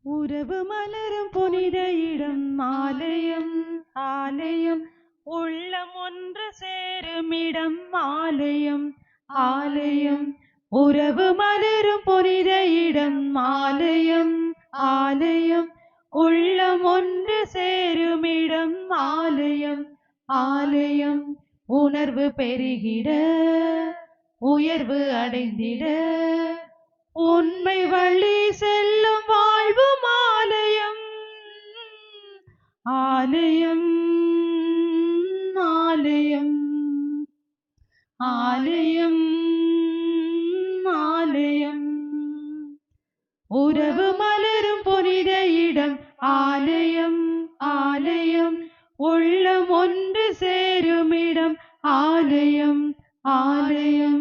உறவு மலரும் புனித இடம் ஆலயம் ஆலயம், உள்ளம் ஒன்று சேரும் இடம் ஆலயம் ஆலயம். உறவு மலரும் புனித இடம் ஆலயம் ஆலயம், உள்ளம் ஒன்று சேரும் இடம் ஆலயம் ஆலயம். உணர்வு பெருகிட உயர்வு அடைந்திட உண்மை வழி செல்லும் வாழ்வும் ஆலயம் ஆலயம் ஆலயம் ஆலயம் ஆலயம். உறவு மலரும் புனித இடம் ஆலயம் ஆலயம், உள்ளம் ஒன்று சேரும் இடம் ஆலயம் ஆலயம்.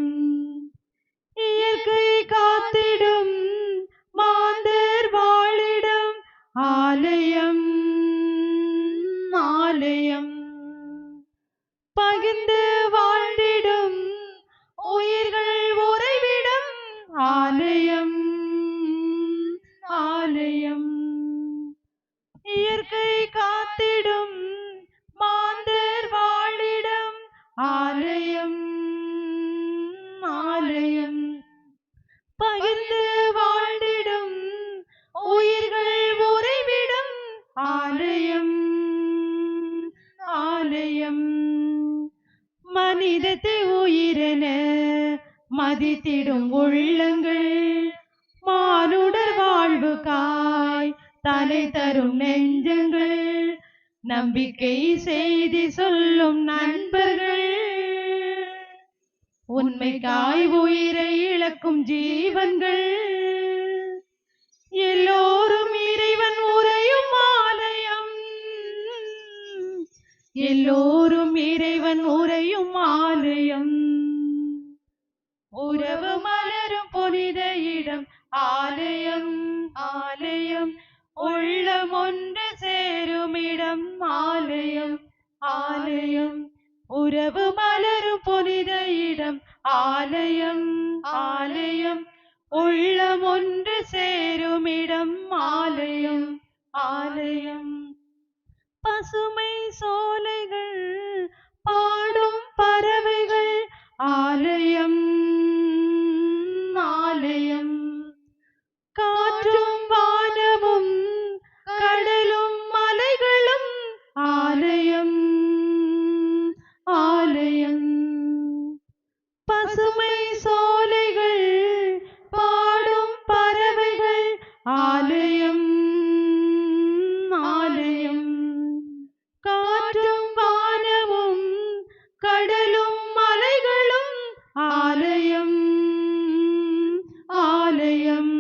இயற்கை காத்திடும் மாந்தர் வாழிடம் ஆலயம் ஆலயம். பகிர்ந்து வாழ்ந்திடும் உயிர்கள் உறைவிடம் ஆலயம் ஆலயம். இயற்கை காத்திடும் மாந்தர் வாழிடம் ஆலயம் ஆலயம். பகிர்ந்து வாழ்ந்திடும் உயிர்கள் உறைவிடம் ஆலயம் ஆலயம். மனிதத்தை உயிரென மதித்திடும் உள்ளங்கள் மானுடர் வாழ்வுக்காய் தலை தரும் நெஞ்சங்கள், நம்பிக்கை செய்தி சொல்லும் நண்பர்கள், உண்மைக்காய் உயிரை இழக்கும் ஜீவன்கள், எல்லோரும் இறைவன் உறையும் ஆலயம் எல்லோரும் இறைவன் உறையும் ஆலயம். உறவு மலரும் புனித இடம் ஆலயம் ஆலயம், உள்ளம் ஒன்று சேரும் இடம் ஆலயம் ஆலயம். உறவு மலரும் புனித இடம் ஆலயம் ஆலயம், உள்ளம் ஒன்று சேரும் இடம் ஆலயம் ஆலயம். பசுமை சோலைகள் பாடும் பறவைகள் ஆலயம் ஆலயம். காற்றும் வானமும் கடலும் மலைகளும் ஆலயம் ஆலயம். பசுமை சோலைகள் பாடும் பறவைகள் ஆலயம் ஆலயம். காற்றும் வானமும் கடலும் மலைகளும் ஆலயம் ஆலயம்.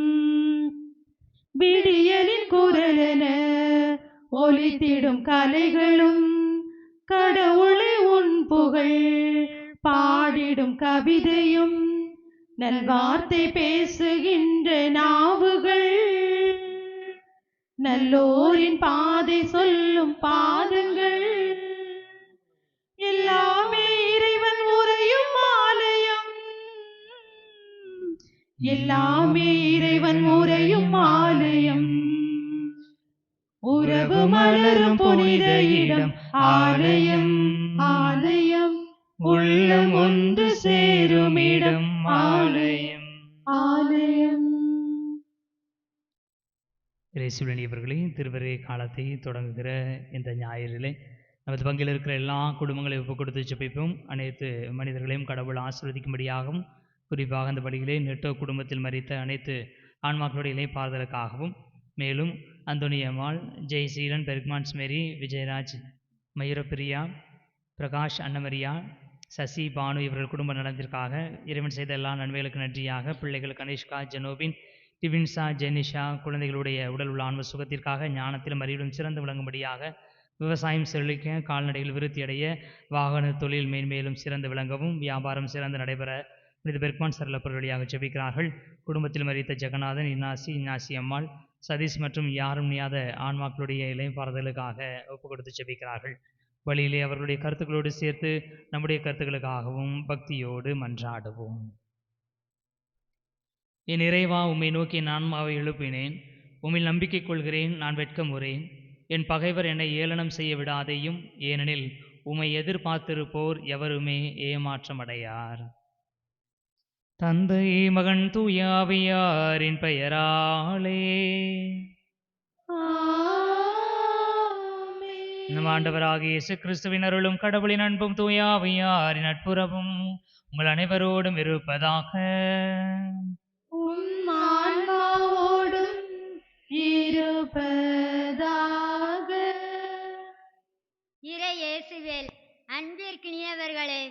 விடியலின் குரலென ஒலித்திடும் கலைகளும், கடவுளை உன் புகழ் பாடிடும் கவிதையும், நல்வார்த்தை பேசுகின்ற நாவுகள், நல்லோரின் பாதை சொல்லும் பாதங்கள், எல்லாமே இறைவன் உறையும் ஆலயம் எல்லாமே இறைவன் உறையும் ஆலயம். உறவு மலரும் புனித இடம் ஆலயம் ஆலயம், உள்ளம் ஒன்று சேரும் இடம் ஆலயம் ஆலயம். இயேசுவினியவர்களே, திருவரை காலத்தை தொடங்குகிற இந்த ஞாயிறிலே நமது பங்கில் இருக்கிற எல்லா குடும்பங்களையும் ஒப்புக் கொடுத்து ஜெபிப்போம். அனைத்து மனிதர்களையும் கடவுள் ஆசீர்வதிக்கும்படியாகவும், குறிப்பாக அந்த வழியிலே நெட்டோ குடும்பத்தில் மரித்த அனைத்து ஆன்மாக்களுடைய இளைப்பாறுதலுக்காகவும், மேலும் அந்தோனியம்மாள், ஜெய்சீலன், பெர்க்மான்ஸ் மேரி, விஜயராஜ், மயூரப்பிரியா, பிரகாஷ், அன்னமரியா, சசி, பானு இவர்கள் குடும்ப நலத்திற்காக இறைவன் செய்த எல்லா நன்மைகளுக்கு நன்றியாக, பிள்ளைகள் கனிஷ்கா, ஜெனோபின், டிவின்சா, ஜெனிஷா குழந்தைகளுடைய உடல் உள்ள ஆன்ம சுகத்திற்காக, ஞானத்திலும் அறிவிலும் சிறந்து விளங்கும்படியாக, விவசாயம் செழிக்க, கால்நடைகள் விருத்தியடைய, வாகன தொழில் மேன்மேலும் சிறந்து விளங்கவும், வியாபாரம் சிறந்து நடைபெற புனித பெர்க்மான் சரளப்பர் வழியாக ஜெபிக்கிறார்கள். குடும்பத்தில் மரித்த ஜெகநாதன், இன்னாசி அம்மாள், சதீஷ் மற்றும் யாரும் நியாத ஆன்மாக்களுடைய இளைப்பாறுதலுக்காக ஒப்புக் கொடுத்து ஜெபிக்கிறார்கள். வழியிலே அவர்களுடைய கருத்துக்களோடு சேர்த்து நம்முடைய கருத்துக்களுக்காகவும் பக்தியோடு மன்றாடுவோம். என் இறைவா, உம்மை நோக்கி என் ஆன்மாவை எழுப்பினேன். உம்மில் நம்பிக்கை கொள்கிறேன், நான் வெட்கமுறேன். என் பகைவர் என்னை ஏளனம் செய்ய விடாதேயும், ஏனெனில் உம்மை எதிர்பார்த்திருப்போர் எவருமே ஏமாற்றமடையார். தந்தை மகன் தூய ஆவியாரின் பெயராலே நம் ஆண்டவராகிய இயேசு கிறிஸ்துவின் அருளும் கடவுளின் அன்பும் தூய ஆவியாரின் நட்புறவும் உங்கள் அனைவரோடும் இருப்பதாக. உம் ஆன்மாவோடும் இருப்பதாக. இறை இயேசுவில் அன்பிற்கினியவர்களே,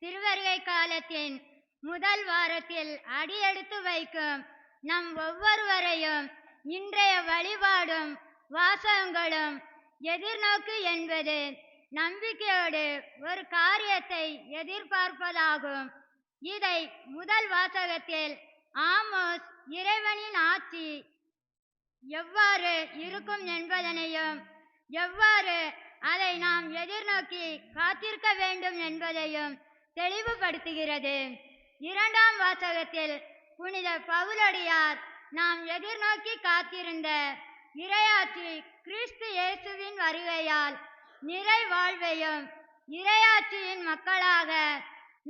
திருவருகை காலத்தின் முதல் வாரத்தில் அடியெடுத்து வைக்கும் நம் ஒவ்வொருவரையும் இன்றைய வழிபாடும் வாசகங்களும் எதிர்நோக்கு என்பது நம்பிக்கையோடு ஒரு காரியத்தை எதிர்பார்ப்பதாகும். இதை முதல் வாசகத்தில் ஆமோஸ் இறைவனின் ஆட்சி எவ்வாறு இருக்கும் என்பதனையும், எவ்வாறு அதை நாம் எதிர்நோக்கி காத்திருக்க வேண்டும் என்பதையும் தெளிவுபடுத்துகிறது. இரண்டாம் வாசகத்தில் புனித பவுலடியார் நாம் எதிர்நோக்கி காத்திருந்த இறையாட்சி கிறிஸ்து இயேசுவின் வருகையால் நிறை வாழ்வையும், இறையாட்சியின் மக்களாக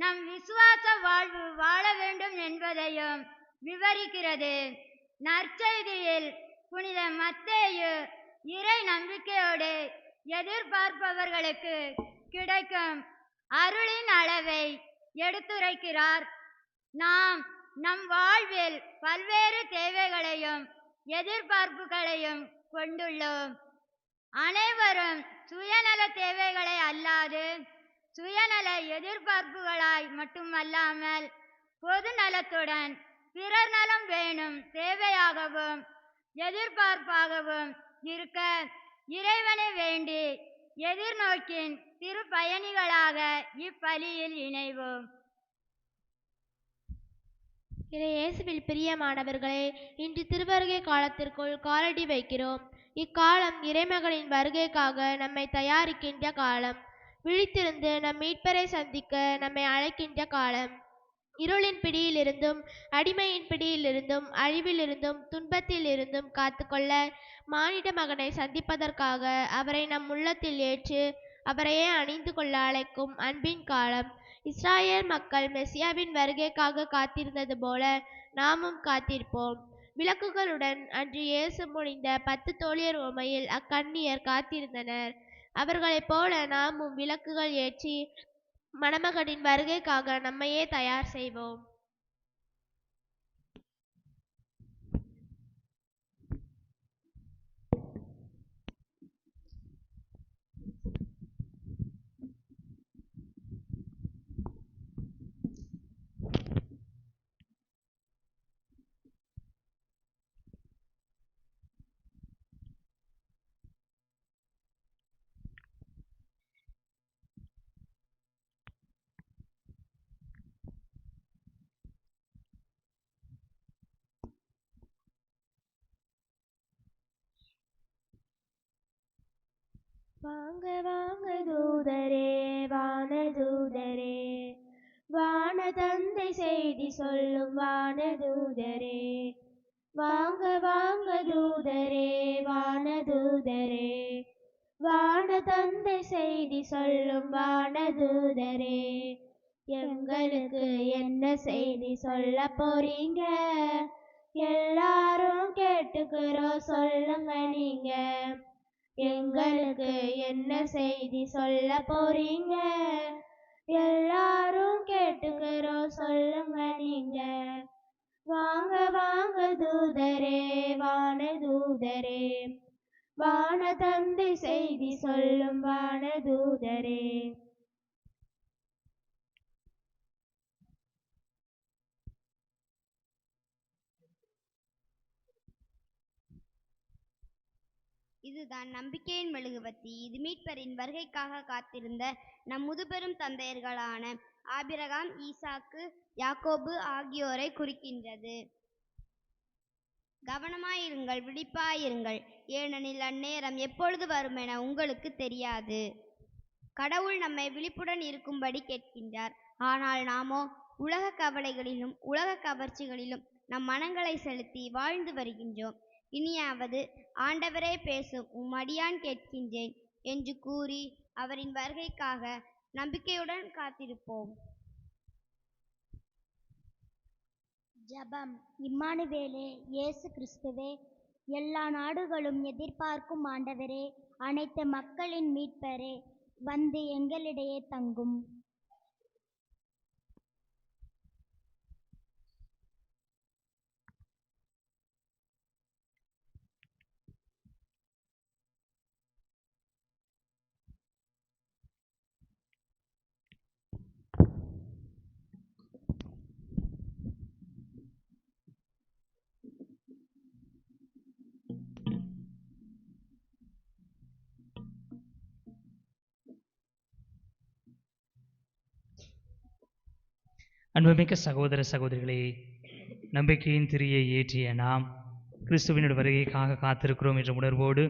நம் விசுவாச வாழ்வு வாழ வேண்டும் என்பதையும் விவரிக்கிறது. நற்செய்தியில் புனித மத்தேயு இறை நம்பிக்கையோடு எதிர்பார்ப்பவர்களுக்கு கிடைக்கும் அருளின் அளவை எடுத்துரைக்கிறார். நாம் நம் வாழ்வில் பல்வேறு தேவைகளையும் எதிர்பார்ப்புகளையும் கொண்டுள்ளோம். அனைவரும் சுயநல தேவைகளை அல்லாது சுயநல எதிர்பார்ப்புகளாய் மட்டுமல்லாமல் பொது நலத்துடன் பிறர் நலம் வேணும் தேவையாகவும் எதிர்பார்ப்பாகவும் இருக்க இறைவனை வேண்டி எதிர்நோக்கின் திருப்பயணிகளாக இப்பலியில் இணைவோம். இயேசுவில் பிரியமானவர்களே, இன்று திருவருகை காலத்திற்குள் காலடி வைக்கிறோம். இக்காலம் இறைமகனின் வருகைக்காக நம்மை தயாரிக்கின்ற காலம். விழித்திருந்து நம் மீட்பரை சந்திக்க நம்மை அழைக்கின்ற காலம். இருளின் பிடியிலிருந்தும் அடிமையின் பிடியிலிருந்தும் அழிவிலிருந்தும் துன்பத்திலிருந்தும் காத்துக்கொள்ள மானிட மகனை சந்திப்பதற்காக அவரை நம் உள்ளத்தில் ஏற்று அவரையே அணிந்து கொள்ள அழைக்கும் அன்பின் காலம். இஸ்ராயேல் மக்கள் மெசியாவின் வருகைக்காக காத்திருந்தது போல நாமும் காத்திருப்போம். விளக்குகளுடன் அன்று இயேசு முடிந்த 10 தோழியர் உவமையில் அக்கன்னியர் காத்திருந்தனர். அவர்களைப் போல நாமும் விளக்குகள் ஏற்றி மணமகனின் வருகைக்காக நம்மையே தயார் செய்வோம். வாங்க வாங்க தூதரே, வான தூதரே, வான தந்தை செய்தி சொல்லும் வான தூதரே. வாங்க வாங்க தூதரே, வான தூதரே, வான தந்தை செய்தி சொல்லும் வான தூதரே. எங்களுக்கு என்ன செய்தி சொல்ல போறீங்க? எல்லாரும் கேட்டுக்கிறோம், சொல்லுங்க நீங்க. எங்களுக்கு என்ன செய்தி சொல்ல போறீங்க? எல்லாரும் கேட்டுக்கிறோம், சொல்லுங்க நீங்க. வாங்க வாங்க தூதரே, வான தூதரே, வான தந்தை செய்தி சொல்லும் வான தூதரே. இதுதான் நம்பிக்கையின் மெழுகுவர்த்தி. இது மீட்பரின் வருகைக்காக காத்திருந்த நம் முதுபெரும் தந்தையர்களான ஆபிரகாம், ஈசாக்கு, யாக்கோபு ஆகியோரை குறிக்கின்றது. கவனமாயிருங்கள், விழிப்பாயிருங்கள், ஏனெனில் அந்நேரம் எப்பொழுது வரும் என உங்களுக்கு தெரியாது. கடவுள் நம்மை விழிப்புடன் இருக்கும்படி கேட்கின்றார். ஆனால் நாமோ உலக கவலைகளிலும் உலக கவர்ச்சிகளிலும் நம் மனங்களை செலுத்தி வாழ்ந்து வருகின்றோம். இனியாவது ஆண்டவரே பேசும் உம்மடியான் கேட்கின்றேன் என்று கூறி அவரின் வருகைக்காக நம்பிக்கையுடன் காத்திருப்போம். ஜெபம். இம்மானுவேலே, இயேசு கிறிஸ்துவே, எல்லா நாடுகளும் எதிர்பார்க்கும் ஆண்டவரே, அனைத்து மக்களின் மீட்பரே, வந்து எங்களிடையே தங்கும். அன்புமிக்க சகோதர சகோதரிகளே, நம்பிக்கையின் திரியை ஏற்றிய நாம் கிறிஸ்துவினுடைய வருகைக்காக காத்திருக்கிறோம் என்ற உணர்வோடு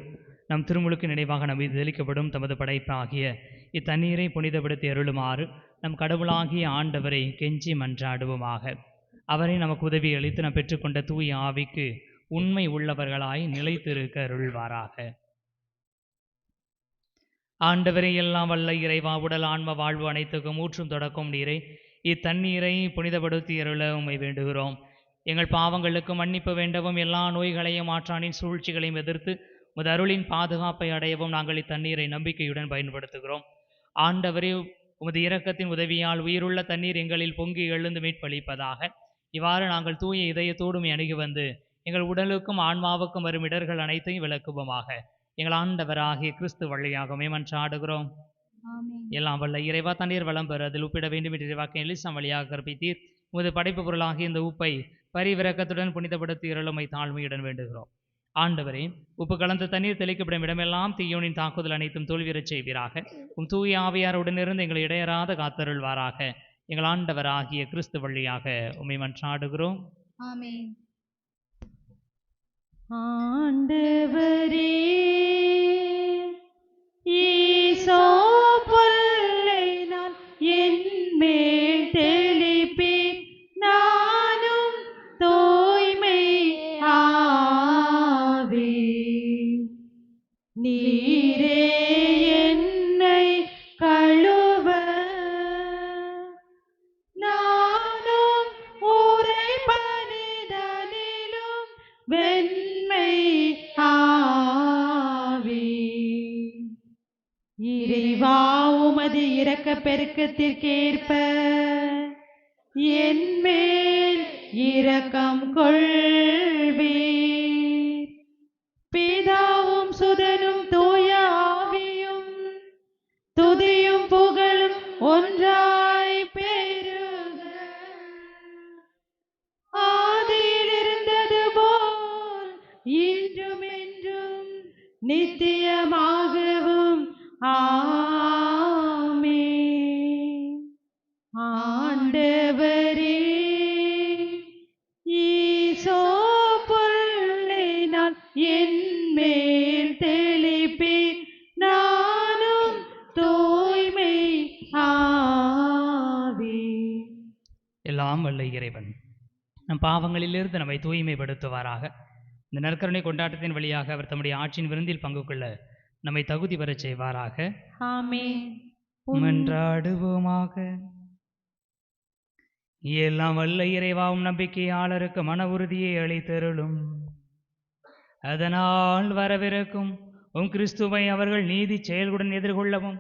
நம் திருமுழுக்கு நினைவாக நம்பி தெளிக்கப்படும் தமது படைப்பாகிய இத்தண்ணீரை புனிதப்படுத்தி அருளுமாறு நம் கடவுளாகிய ஆண்டவரை கெஞ்சி மன்றாடுவோமாக. அவரை நமக்கு உதவி அளித்து நாம் பெற்றுக்கொண்ட தூய ஆவிக்கு உண்மை உள்ளவர்களாய் நிலைத்திருக்க அருள்வாராக. ஆண்டவரை எல்லாம் வல்ல இறைவா, உடல் ஆன்ம வாழ்வு அனைத்துக்கும் ஊற்றும் தொடக்கும் நீரை இத்தண்ணீரை புனிதப்படுத்தி அருள உம்மை வேண்டுகிறோம். எங்கள் பாவங்களுக்கு மன்னிப்பு வேண்டவும், எல்லா நோய்களையும் ஆற்றானின் சூழ்ச்சிகளையும் எதிர்த்து உமது அருளின் பாதுகாப்பை அடையவும் நாங்கள் இத்தண்ணீரை நம்பிக்கையுடன் பயன்படுத்துகிறோம். ஆண்டவரே, உமது இரக்கத்தின் உதவியால் உயிருள்ள தண்ணீர் எங்களில் பொங்கி எழுந்து மீட்பளிப்பதாக. இவ்வாறு நாங்கள் தூய இதயத்தோடும் அணுகி வந்து எங்கள் உடலுக்கும் ஆன்மாவுக்கும் வரும் இடர்கள் அனைத்தையும் விளக்குவோமாக. எங்கள் ஆண்டவராகிய கிறிஸ்து வழியாகவே மன்றாடுகிறோம். எல்லாம் வல்ல இறைவா, தண்ணீர் வளம் பெற அதில் உப்பிட வேண்டும் என்று இறைவாக்கின் எலிசா வழியாக கற்பித்தீர். உமது படைப்பு பொருளாகிய இந்த உப்பை பரிவிரக்கத்துடன் புனிதப்படுத்தி இருளுமை தாழ்மையுடன் வேண்டுகிறோம். ஆண்டவரே, உப்பு கலந்த தண்ணீர் தெளிக்கப்படும் இடமெல்லாம் தீயோனின் தாக்குதல் அனைத்தும் தோல்வியறச் செய்வீராக. தூய ஆவியார் உடனிருந்து எங்களை இடையறாத காத்தருள்வாராக. எங்கள் ஆண்டவராகிய கிறிஸ்து வழியாக உம்மை மன்றாடுகிறோம். ஆமென். ஆண்டவரே, ஈசோ புல்லை நான் என்மேல் தெளிப்பேன், நானும் தூய்மை ஆவேன். நீரே என்னை கழுவ, நானும் உறைபனிதனிலும் வெண்மை ஆவேன். இறைவா, உமது இரக்க பெருக்கத்திற்கேற்ப என் மேல் இரக்கம் கொள்வீர். பிதாவும் சுதனும் தூய ஆவியும் துதியும் புகழும் ஒன்றாய் பெருக, ஆதியில் இருந்தது போல் இன்றும் என்றும் நித்தியமாகவும் ஆமென். ஆண்டவரே, ஈசோ புல்லை நான் என் மேல் தெளிப்பேன், நானும் தூய்மை ஆவேன். எல்லாம் வல்ல இறைவன் நம் பாவங்களிலிருந்து நம்மை தூய்மைப்படுத்துவாராக. இந்த நற்கருணை கொண்டாட்டத்தின் வழியாக அவர் தம்முடைய ஆட்சியின் விருந்தில் பங்கு கொள்ள நம்மை தகுதி பெறச் செய்வாராக. ஆமென். மன்றாடுவோமாக. எல்லாம் வல்ல இறைவாவும் நம்பிக்கையாளருக்கு மன உறுதியை அளித்தருளும். அதனால் வரவிருக்கும் கிறிஸ்துவை அவர்கள் நீதி செயல்களுடன் எதிர்கொள்ளவும்,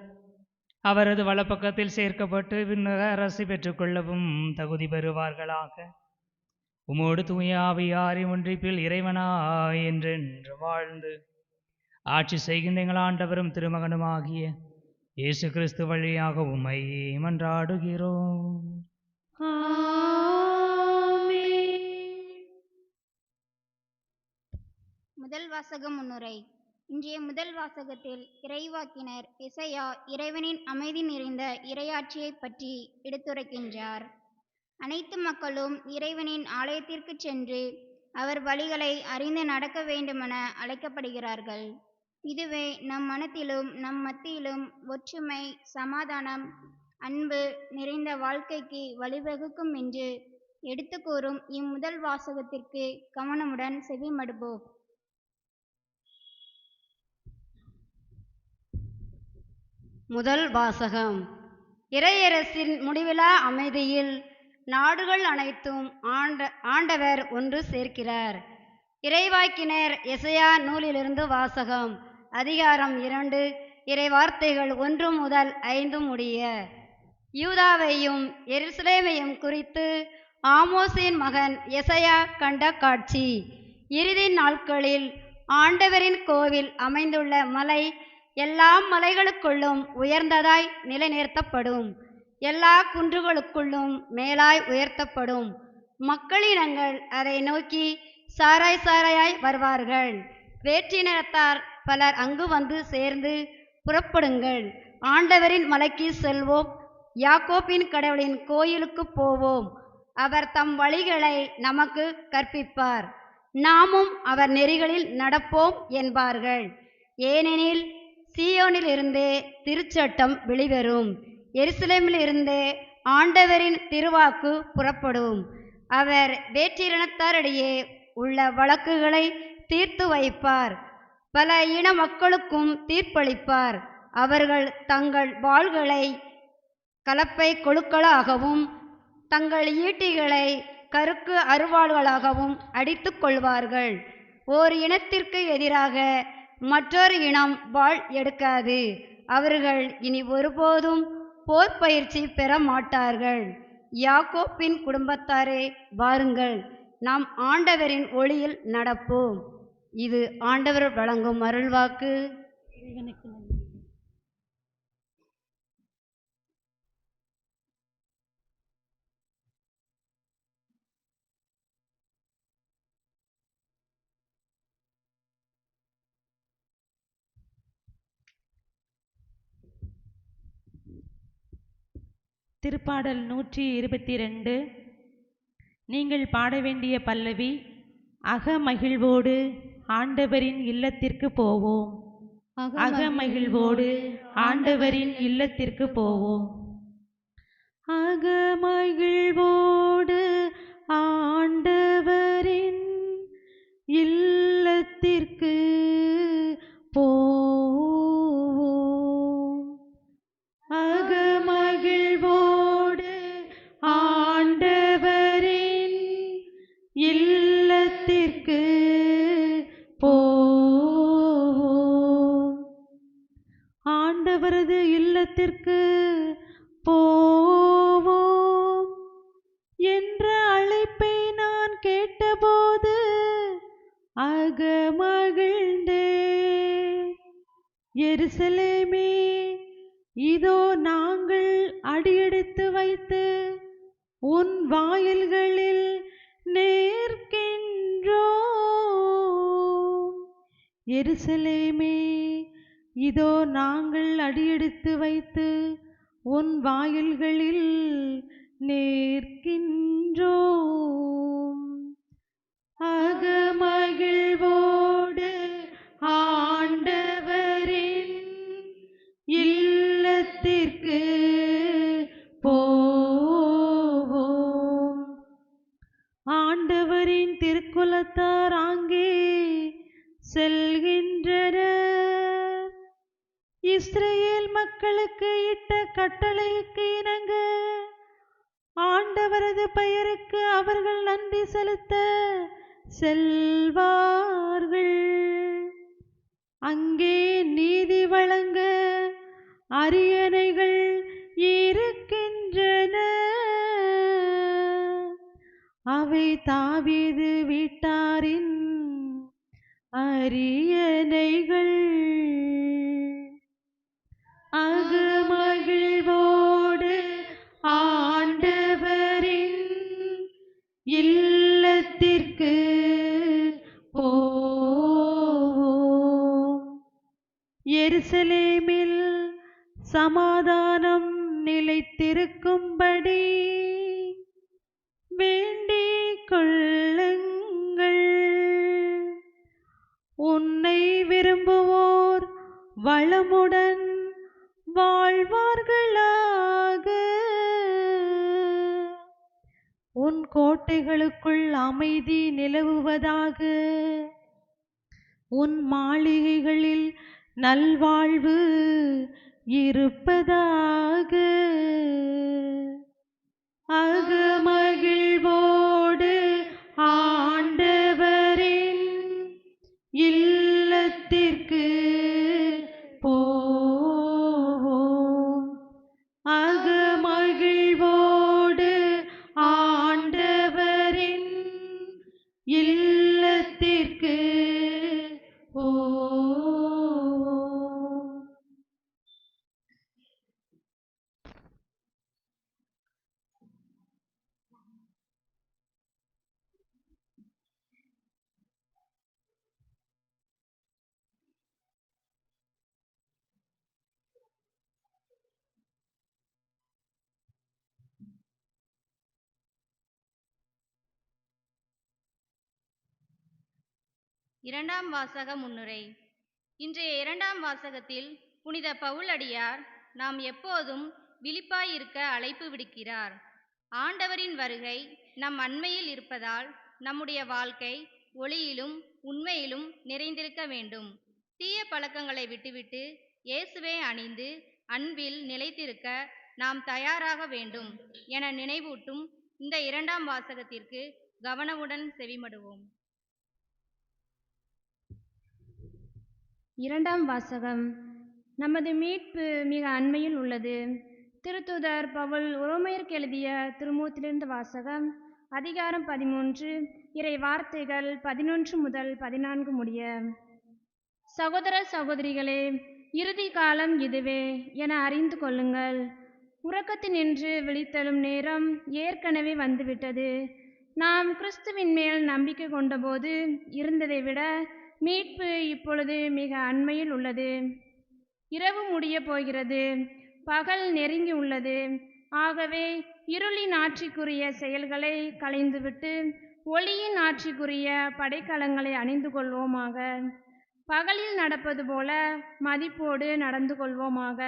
அவரது வலப்பக்கத்தில் சேர்க்கப்பட்டு விண்ணக அரசு பெற்றுக்கொள்ளவும் தகுதி பெறுவார்களாக. உமோடு தூய ஆவியாரின் ஒன்றிப்பில் இறைவனாய் என்றென்று வாழ்ந்து ஆட்சி செய்கின்ற எங்கள் ஆண்டவரும் திருமகனுமாகிய இயேசு கிறிஸ்து வழியாக உம்மை மன்றாடுகிறோம். முதல் வாசக முன்னுரை. இன்றைய முதல் வாசகத்தில் இறைவாக்கினர் எசையா இறைவனின் அமைதி நிறைந்த இறையாட்சியை பற்றி எடுத்துரைக்கின்றார். அனைத்து மக்களும் இறைவனின் ஆலயத்திற்கு சென்று அவர் வழிகளை அறிந்து நடக்க வேண்டுமென அழைக்கப்படுகிறார்கள். இதுவே நம் மனத்திலும் நம் மத்தியிலும் ஒற்றுமை, சமாதானம், அன்பு நிறைந்த வாழ்க்கைக்கு வழிவகுக்கும் என்று எடுத்து கூறும் இம்முதல் வாசகத்திற்கு கவனமுடன் செவிமடுப்போம். முதல் வாசகம். இறையரசின் முடிவிலா அமைதியில் நாடுகள் அனைத்தும் ஆண்டவர் ஒன்று சேர்க்கிறார். இறைவாக்கினர் எசையா நூலிலிருந்து வாசகம். அதிகாரம் 2, இறைவார்த்தைகள் 1 முதல் 5 முடிய. யூதாவையும் எருசலேமையும் குறித்து ஆமோசின் மகன் எசையா கண்ட காட்சி. இறுதி நாட்களில் ஆண்டவரின் கோவில் அமைந்துள்ள மலை எல்லா மலைகளுக்குள்ளும் உயர்ந்ததாய் நிலைநிறுத்தப்படும். எல்லா குன்றுகளுக்குள்ளும் மேலாய் உயர்த்தப்படும். மக்களினங்கள் அதை நோக்கி சாராய் சாராயாய் வருவார்கள். வேற்றினத்தார் பலர் அங்கு வந்து சேர்ந்து, புறப்படுங்கள், ஆண்டவரின் மலைக்கு செல்வோம், யாக்கோப்பின் கடவுளின் கோயிலுக்கு போவோம், அவர் தம் வழிகளை நமக்கு கற்பிப்பார், நாமும் அவர் நெறிகளில் நடப்போம் என்பார்கள். ஏனெனில் சீயோனிலிருந்தே திருச்சட்டம் வெளிவரும், எருசலேமிலிருந்தே ஆண்டவரின் திருவாக்கு புறப்படும். அவர் வேற்றினத்தாரிடையே உள்ள வழக்குகளை தீர்த்து வைப்பார், பல இன மக்களுக்கும் தீர்ப்பளிப்பார். அவர்கள் தங்கள் வாள்களை கலப்பை கொழுக்களாகவும் தங்கள் ஈட்டிகளை கருக்கு அருவாள்களாகவும் அடித்து கொள்வார்கள். ஓர் இனத்திற்கு எதிராக மற்றொரு இனம் வாள் எடுக்காது. அவர்கள் இனி ஒருபோதும் போர் பயிற்சி பெற மாட்டார்கள். யாக்கோப்பின் குடும்பத்தாரே, வாருங்கள், நாம் ஆண்டவரின் ஒளியில் நடப்போம். இது ஆண்டவர் வழங்கும் அருள்வாக்கு. திருப்பாடல் 122. நீங்கள் பாட வேண்டிய பல்லவி. அகமகிழ்வோடு ஆண்டவரின் இல்லத்திற்கு போவோம். அகமகிழ்வோடு ஆண்டவரின் இல்லத்திற்கு போவோம். அகமகிழ்வோடு ஆண்டவரின் இல்லத்திற்கு போவோம். அகமகிழ்வோடு ஆண்டவரின் இல்லத்திற்கு போவோம். ஆண்டவரது இல்லத்திற்கு போவோம் என்ற அழைப்பை நான் கேட்டபோது அகமகிழ்ந்தேன். எருசலேமே, இதோ நாங்கள் அடியெடுத்து வைத்து உன் வாயில்களில் நிற்கின்றோம். எருசலேமே, இதோ நாங்கள் அடியெடுத்து வைத்து உன் வாயில்களில் நிற்கின்றோம். அகமகிழ்வோடு ஆண்டவரின் இல்லத்திற்கு போவோம். ஆண்டவரின் திருக்குலத்தார் அங்கே செல்கின்றனர். இஸ்ரேல் மக்களுக்கு இட்ட கட்டளைக்கு இணங்க ஆண்டவரது பெயருக்கு அவர்கள் நன்றி செலுத்த செல்வார்கள். அங்கே நீதி வழங்க அரியணைகள் இருக்கின்றன. அவை தாவீது வீட்டாரின் அரியணைகள். அகமகிழ்வோடு ஆண்டவரின் இல்லத்திற்கு போவோம். எருசலேமில் சமாதானம் நிலைத்திருக்கும்படி வேண்டிக் கொள்ளுங்கள். உன்னை விரும்புவோர் வளமுடன் வாழ்வார்களாக. உன் கோட்டைகளுக்குள் அமைதி நிலவுவதாக. உன் மாளிகைகளில் நல்வாழ்வு இருப்பதாக. அகமகிழ்வோடு ஆண்டவரின் இல்லத்திற்கு போவோம். அகமகிழ்வோடு ஆண்டவரின் இல்லத்திற்கு போவோம். இரண்டாம் வாசக முன்னுரை. இன்றைய இரண்டாம் வாசகத்தில் புனித பவுலடியார் நாம் எப்போதும் விழிப்பாயிருக்க அழைப்பு விடுக்கிறார். ஆண்டவரின் வருகை நம் அண்மையில் இருப்பதால் நம்முடைய வாழ்க்கை ஒளியிலும் உண்மையிலும் நிறைந்திருக்க வேண்டும். தீய பழக்கங்களை விட்டுவிட்டு இயேசுவை அணிந்து அன்பில் நிலைத்திருக்க நாம் தயாராக வேண்டும் என நினைவூட்டும் இந்த இரண்டாம் வாசகத்திற்கு கவனமுடன் செவிமடுவோம். இரண்டாம் வாசகம். நமது மீட்பு மிக அண்மையில் உள்ளது. திருத்தூதர் பவுல் உரோமையருக்கு எழுதிய திருமுகத்திலிருந்து வாசகம். அதிகாரம் 13, இறை வார்த்தைகள் 11 முதல் 14 முடிய. சகோதர சகோதரிகளே, இறுதி காலம் இதுவே என அறிந்து கொள்ளுங்கள். உறக்கத்தினின்று விழித்தெழும் நேரம் ஏற்கனவே வந்துவிட்டது. நாம் கிறிஸ்துவின் மேல் நம்பிக்கை கொண்டபோது இருந்ததை விட மீட்பு இப்பொழுது மிக அண்மையில் உள்ளது. இரவு முடிய போகிறது, பகல் நெருங்கி உள்ளது. ஆகவே இருளின் ஆட்சிக்குரிய செயல்களை களைந்துவிட்டு ஒளியின் ஆட்சிக்குரிய படைக்கலங்களை அணிந்து கொள்வோமாக. பகலில் நடப்பது போல மதிப்போடு நடந்து கொள்வோமாக.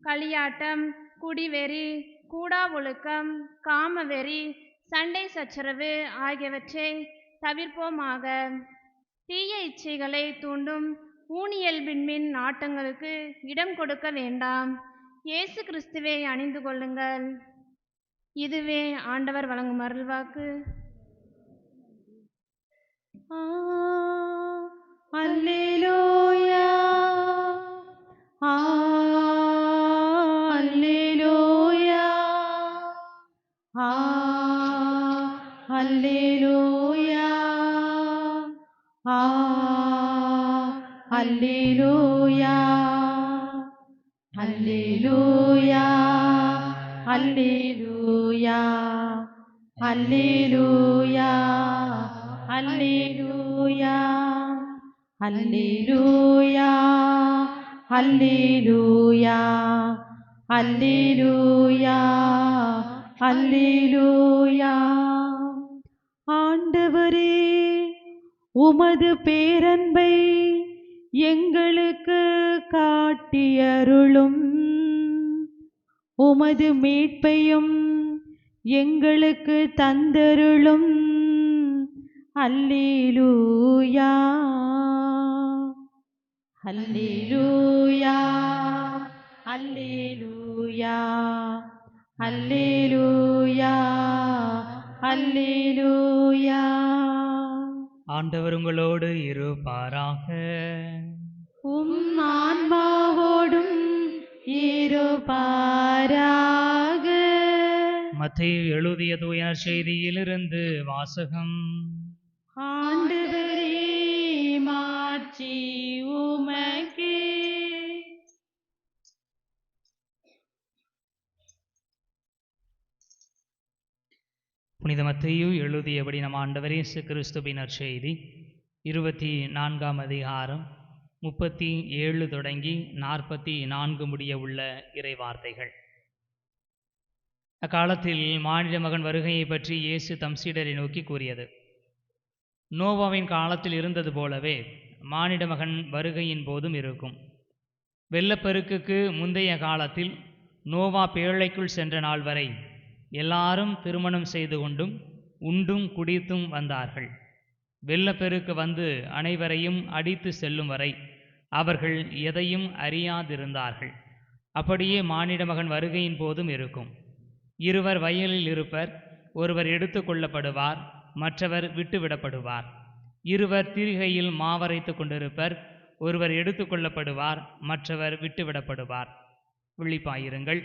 களியாட்டம், குடிவெறி, கூடா ஒழுக்கம், காமவெறி, சண்டை சச்சரவு ஆகியவற்றை தவிர்ப்போமாக. தீய இச்சைகளை தூண்டும் ஊனியல்பின்மின் நாட்டங்களுக்கு இடம் கொடுக்க வேண்டாம். இயேசு கிறிஸ்துவை அணிந்து கொள்ளுங்கள். இதுவே ஆண்டவர் வழங்கும் அருள்வாக்கு. அல்லேலூயா, அல்லேலூயா, அல்லேலூயா, அல்லேலூயா, அல்லேலூயா, அல்லேலூயா, அல்லேலூயா, அல்லேலூயா, அல்லேலூயா, அல்லேலூயா, அல்லேலூயா, அல்லேலூயா. ஆண்டவரே, உமது பேரன்பை எங்களுக்கு காட்டியருளும். உமது மீட்பையும் எங்களுக்கு தந்தருளும். அல்லேலூயா, அல்லேலூயா, அல்லேலூயா, அல்லேலூயா, அல்லேலூயா. ஆண்டவர் உங்களோடு இருப்பாராக. உம் ஆன்மாவோடும் இருப்பாராக. மத்தேயு எழுதிய தூய செய்தியிலிருந்து வாசகம். ஆண்டவரே, மாட்சி உமக்கே. புனித மத்தேயு எழுதியபடி நம் ஆண்டவர் இயேசு கிறிஸ்துவின் நற்செய்தி 24ஆம் அதிகாரம் 37 தொடங்கி 44 முடிய உள்ள இறை வார்த்தைகள். அக்காலத்தில் மானிட மகன் வருகையை பற்றி இயேசு தம் சீடரை நோக்கி கூறியது. நோவாவின் காலத்தில் இருந்தது போலவே மானிட மகன் வருகையின் போதும் இருக்கும். வெள்ளப்பெருக்குக்கு முந்தைய காலத்தில் நோவா பேழைக்குள் சென்ற நாள் வரை எல்லாரும் திருமணம் செய்து கொண்டும் உண்டும் குடித்தும் வந்தார்கள். வெள்ளப்பெருக்கு வந்து அனைவரையும் அடித்து செல்லும் வரை அவர்கள் எதையும் அறியாதிருந்தார்கள். அப்படியே மானிட மகன் வருகையின் போதும் இருக்கும். இருவர் வயலில் இருப்பர், ஒருவர் எடுத்து கொள்ளப்படுவார், மற்றவர் விட்டுவிடப்படுவார். இருவர் திரிகையில் மாவரைத்து கொண்டிருப்பர், ஒருவர் எடுத்து கொள்ளப்படுவார், மற்றவர் விட்டுவிடப்படுவார். விழிப்பாயிருங்கள்,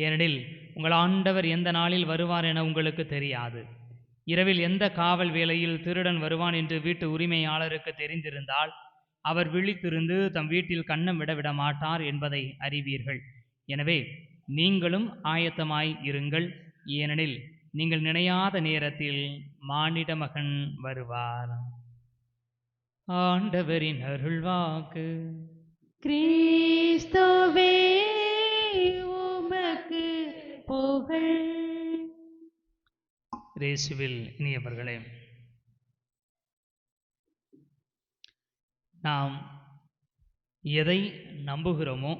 ஏனெனில் உங்கள் ஆண்டவர் எந்த நாளில் வருவார் என உங்களுக்கு தெரியாது. இரவில் எந்த காவல் வேளையில் திருடன் வருவான் என்று வீட்டு உரிமையாளருக்கு தெரிந்திருந்தால் அவர் விழித்திருந்து தம் வீட்டில் கன்னம் விட மாட்டார் என்பதை அறிவீர்கள். எனவே நீங்களும் ஆயத்தமாய் இருங்கள், ஏனெனில் நீங்கள் நினையாத நேரத்தில் மானிட மகன் வருவார். ஆண்டவரின் அருள்வாக்கு. கிறிஸ்துவே உமக்கு புகழ். இயேசுவில் இனியவர்களே, நாம் எதை நம்புகிறோமோ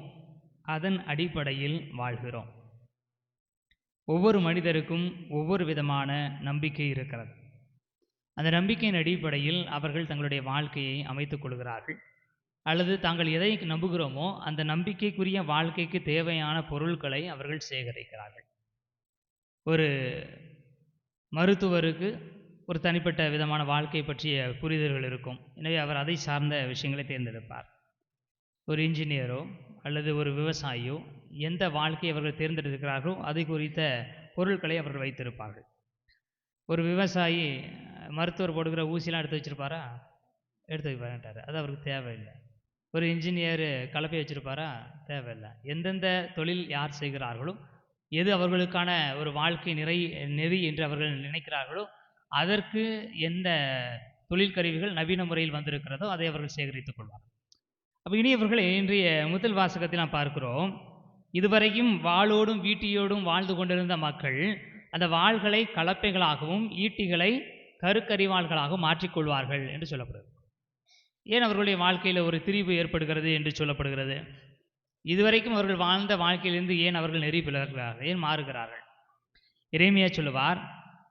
அதன் அடிப்படையில் வாழ்கிறோம். ஒவ்வொரு மனிதருக்கும் ஒவ்வொரு விதமான நம்பிக்கை இருக்கிறது. அந்த நம்பிக்கையின் அடிப்படையில் அவர்கள் தங்களுடைய வாழ்க்கையை அமைத்துக் கொள்கிறார்கள். அல்லது தாங்கள் எதை நம்புகிறோமோ அந்த நம்பிக்கைக்குரிய வாழ்க்கைக்கு தேவையான பொருட்களை அவர்கள் சேகரிக்கிறார்கள். ஒரு மருத்துவருக்கு ஒரு தனிப்பட்ட விதமான வாழ்க்கை பற்றிய புரிதல்கள் இருக்கும். எனவே அவர் அதை சார்ந்த விஷயங்களை தேர்ந்தெடுப்பார். ஒரு இன்ஜினியரோ அல்லது ஒரு விவசாயியோ எந்த வாழ்க்கையை அவர்கள் தேர்ந்தெடுக்கிறார்களோ அதை குறித்த பொருட்களை அவர்கள் வைத்திருப்பார்கள். ஒரு விவசாயி மருத்துவர் போடுகிற ஊசிலாம் எடுத்து வச்சுருப்பாரா? எடுத்து வைப்பார், அது அவருக்கு தேவையில்லை. ஒரு இன்ஜினியர் கலப்பை வச்சுருப்பாரா? தேவையில்லை. எந்தெந்த தொழில் யார் செய்கிறார்களோ, எது அவர்களுக்கான ஒரு வாழ்க்கை நெறி என்று அவர்கள் நினைக்கிறார்களோ அதற்கு எந்த தொழிற்கருவிகள் நவீன முறையில் வந்திருக்கிறதோ அதை அவர்கள் சேகரித்துக் கொள்வார்கள். அப்போ இனியவர்களே, இன்றைய முதல் வாசகத்தில் நாம் பார்க்கிறோம், இதுவரையும் வாளோடும் ஈட்டியோடும் வாழ்ந்து கொண்டிருந்த மக்கள் அந்த வாள்களை கலப்பைகளாகவும் ஈட்டிகளை கருக்கறிவாள்களாகவும் மாற்றிக்கொள்வார்கள் என்று சொல்லப்படுகிறது. ஏன் அவர்களுடைய வாழ்க்கையில் ஒரு திரிவு ஏற்படுகிறது என்று சொல்லப்படுகிறது? இதுவரைக்கும் அவர்கள் வாழ்ந்த வாழ்க்கையிலிருந்து ஏன் அவர்கள் நெறி பிளக்கிறார்கள், ஏன் மாறுகிறார்கள்? எரேமியா சொல்லுவார்,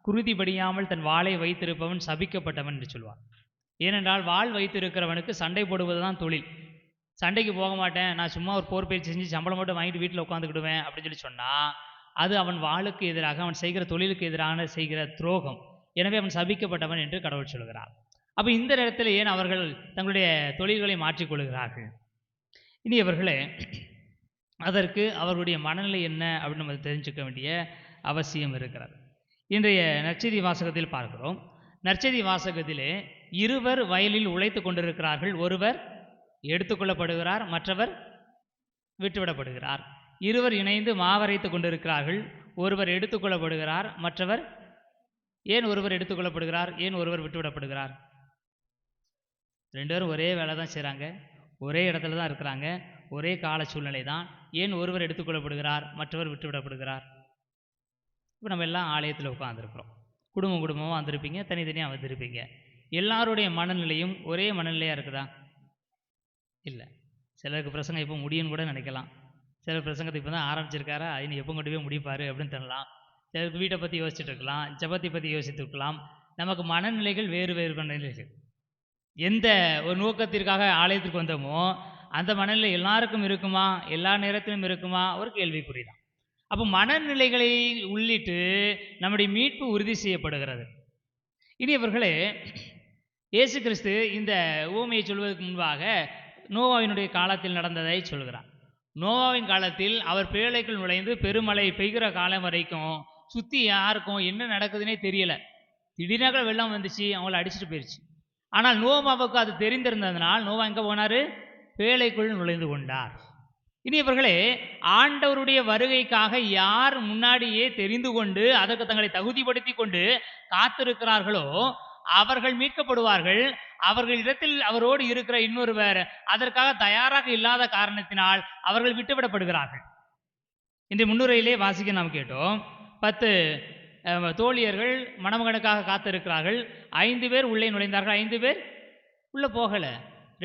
குருதி படியாமல் தன் வாளை வைத்திருப்பவன் சபிக்கப்பட்டவன் என்று சொல்வார். ஏனென்றால் வாள் வைத்திருக்கிறவனுக்கு சண்டை போடுவது தான் தொழில். சண்டைக்கு போக மாட்டேன், நான் சும்மா ஒரு போர் பயிற்சி செஞ்சு சம்பளம் மட்டும் வாங்கிட்டு வீட்டில் உட்காந்துக்கிடுவேன் அப்படின்னு சொல்லி சொன்னால் அது அவன் வாளுக்கு எதிராக, அவன் செய்கிற தொழிலுக்கு எதிரான செய்கிற துரோகம். எனவே அவன் சபிக்கப்பட்டவன் என்று கடவுள் சொல்கிறார். அப்போ இந்த நேரத்தில் ஏன் அவர்கள் தங்களுடைய தொழில்களை மாற்றிக்கொள்கிறார்கள்? இனி அவர்களே, அதற்கு அவர்களுடைய மனநிலை என்ன அப்படின்னு நம்ம தெரிஞ்சுக்க வேண்டிய அவசியம் இருக்கிறது. இன்றைய நற்செய்தி வாசகத்தில் பார்க்கிறோம். நற்செய்தி வாசகத்திலே இருவர் வயலில் உழைத்து கொண்டிருக்கிறார்கள். ஒருவர் எடுத்துக்கொள்ளப்படுகிறார், மற்றவர் விட்டுவிடப்படுகிறார். இருவர் இணைந்து மாவரைத்து கொண்டிருக்கிறார்கள். ஒருவர் எடுத்துக்கொள்ளப்படுகிறார், மற்றவர் ஏன் ஒருவர் எடுத்துக்கொள்ளப்படுகிறார், ஏன் ஒருவர் விட்டுவிடப்படுகிறார்? ரெண்டு பேரும் ஒரே வேலை தான் செய்கிறாங்க, ஒரே இடத்துல தான் இருக்கிறாங்க, ஒரே கால சூழ்நிலை தான். ஏன் ஒருவர் எடுத்துக்கொள்ளப்படுகிறார், மற்றவர் விட்டுவிடப்படுகிறார்? இப்போ நம்ம எல்லாம் ஆலயத்தில் உட்காந்துருக்குறோம். குடும்பமாக வந்திருப்பீங்க, தனித்தனியாக வந்திருப்பீங்க. எல்லாருடைய மனநிலையும் ஒரே மனநிலையாக இருக்குதா? இல்லை. சிலருக்கு பிரசங்கம் எப்போ முடியும்னு கூட நினைக்கலாம். சிலர் பிரசங்கத்தை இப்போ தான் ஆரம்பிச்சிருக்காரா, இன்னும் எப்போ கொண்டு போய் முடிப்பார் அப்படின்னு தரலாம். சிலருக்கு வீட்டை பற்றி யோசிச்சுட்டு இருக்கலாம், ஜபத்தை பற்றி யோசித்து இருக்கலாம். நமக்கு மனநிலைகள் வேறு வேறு மனநிலைகள். எந்த ஒரு நோக்கத்திற்காக ஆலயத்திற்கு வந்தோமோ அந்த மனநிலை எல்லாருக்கும் இருக்குமா, எல்லா நேரத்திலும் இருக்குமா, ஒரு கேள்விக்குறி தான். அப்போ மனநிலைகளை உள்ளிட்டு நம்முடைய மீட்பு உறுதி செய்யப்படுகிறது. இனி அவர்களே, இயேசு கிறிஸ்து இந்த உவமையை சொல்வதற்கு முன்பாக நோவாவினுடைய காலத்தில் நடந்ததை சொல்கிறார். நோவாவின் காலத்தில் அவர் பேழைக்குள் நுழைந்து பெருமழை பெய்கிற காலம் வரைக்கும் சுற்றி யாருக்கும் என்ன நடக்குதுன்னே தெரியலை. திடீர்னாக வெள்ளம் வந்துச்சு, அவங்கள அடிச்சுட்டு போயிடுச்சு. ஆனால் நோவாவுக்கு அது தெரிந்திருந்ததனால் நோவா எங்கே போனார்? பேழைக்குள் நுழைந்து கொண்டார். இனி இவர்களே, ஆண்டவருடைய வருகைக்காக யார் முன்னாடியே தெரிந்து கொண்டு அதற்கு தங்களை தகுதிப்படுத்தி கொண்டு காத்திருக்கிறார்களோ அவர்கள் மீட்கப்படுவார்கள். அவர்களிடத்தில் அவரோடு இருக்கிற இன்னொருவர் அதற்காக தயாராக இல்லாத காரணத்தினால் அவர்கள் விட்டுவிடப்படுகிறார்கள். இந்த முன்னுரையிலே வாசிக்க நாம் கேட்டோம். 10 தோழியர்கள் மணமகனுக்காக காத்திருக்கிறார்கள். 5 பேர் உள்ளே நுழைந்தார்கள், 5 பேர் உள்ளே போகலை.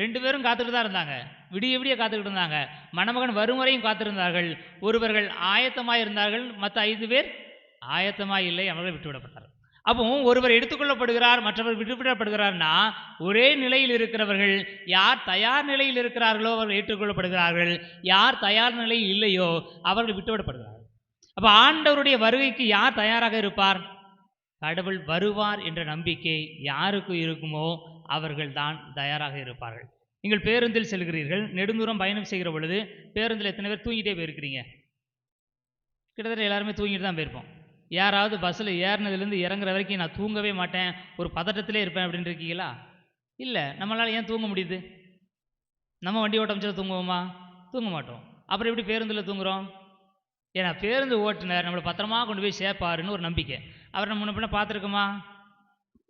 2 பேரும் காத்துக்கிட்டு தான் இருந்தாங்க, விடிய விடிய காத்துக்கிட்டு இருந்தாங்க. மணமகன் வரும் வரையும் காத்திருந்தார்கள். ஒருவர்கள் ஆயத்தமாக இருந்தார்கள், மற்ற 5 பேர் ஆயத்தமாக இல்லை, அவர்கள் விட்டுவிடப்பட்டார்கள். அப்போ ஒருவர் எடுத்துக்கொள்ளப்படுகிறார், மற்றவர் விட்டுவிடப்படுகிறார்னா ஒரே நிலையில் இருக்கிறவர்கள் யார் தயார் நிலையில் இருக்கிறார்களோ அவர்கள் ஏற்றுக்கொள்ளப்படுகிறார்கள், யார் தயார் நிலையில் இல்லையோ அவர்கள் விட்டுவிடப்படுகிறார்கள். அப்போ ஆண்டவருடைய வருகைக்கு யார் தயாராக இருப்பார்? கடவுள் வருவார் என்ற நம்பிக்கை யாருக்கு இருக்குமோ அவர்கள் தான் தயாராக இருப்பார்கள். நீங்கள் பேருந்தில் செல்கிறீர்கள், நெடுந்தூரம் பயணம் செய்கிற பொழுது பேருந்தில் எத்தனை பேர் தூங்கிட்டே போயிருக்கிறீங்க? கிட்டத்தட்ட எல்லாருமே தூங்கிட்டு தான் போயிருப்போம். யாராவது பஸ்ஸில் ஏறினதுலேருந்து இறங்குற வரைக்கும் நான் தூங்கவே மாட்டேன், ஒரு பதட்டத்திலே இருப்பேன் அப்படின்னு இருக்கீங்களா? இல்லை. நம்மளால் ஏன் தூங்க முடியுது? நம்ம வண்டி ஓட்டமிச்சா தூங்குவோமா? தூங்க மாட்டோம். அப்புறம் எப்படி பேருந்தில் தூங்குகிறோம்? ஏன்னா பேருந்து ஓட்டுநர் நம்மளை பத்திரமா கொண்டு போய் சேர்ப்பாருன்னு ஒரு நம்பிக்கை. அவர் நம்ம முன்ன பின்ன பார்த்துருக்கோமா?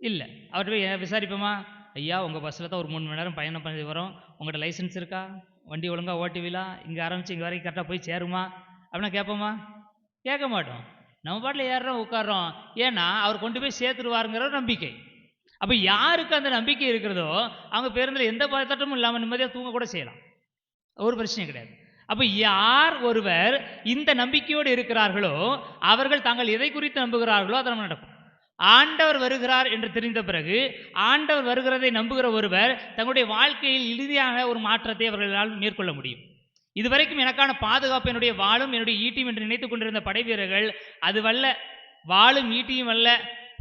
இல்லை. அவர்கிட்ட போய் விசாரிப்போமா? ஐயா, உங்கள் பஸ்ஸில் தான் ஒரு 3 மணி நேரம் பயணம் பண்ணி வரோம், உங்கள்கிட்ட லைசன்ஸ் இருக்கா? வண்டி ஒழுங்காக ஓட்டுவீங்களா? இங்கே ஆரம்பித்து இங்கே வரைக்கும் கரெக்டாக போய் சேருமா அப்படின்னா கேட்போமா? கேட்க மாட்டோம். நம்ம பாட்டில் ஏறுறோம், உட்காரோம். ஏன்னா அவர் கொண்டு போய் சேர்த்துருவாருங்கிற ஒரு நம்பிக்கை. அப்போ யாருக்கு அந்த நம்பிக்கை இருக்கிறதோ அவங்க பேருந்தில் எந்த பதட்டமும் இல்லாமல் நிம்மதியாக தூங்க கூட செய்யலாம், ஒரு பிரச்சனையும் கிடையாது. அப்போ யார் ஒருவர் இந்த நம்பிக்கையோடு இருக்கிறார்களோ அவர்கள் தாங்கள் எதை குறித்து நம்புகிறார்களோ அது நம்ம நடக்கும். ஆண்டவர் வருகிறார் என்று தெரிந்த பிறகு ஆண்டவர் வருகிறதை நம்புகிற ஒருவர் தங்களுடைய வாழ்க்கையில் இறுதியாக ஒரு மாற்றத்தை அவர்களால் மேற்கொள்ள முடியும். இதுவரைக்கும் எனக்கான பாதுகாப்பு என்னுடைய வாளும் என்னுடைய ஈட்டியும் என்று நினைத்து கொண்டிருந்த படை வீரர்கள் அதுவல்ல, வாளும் ஈட்டியும் அல்ல,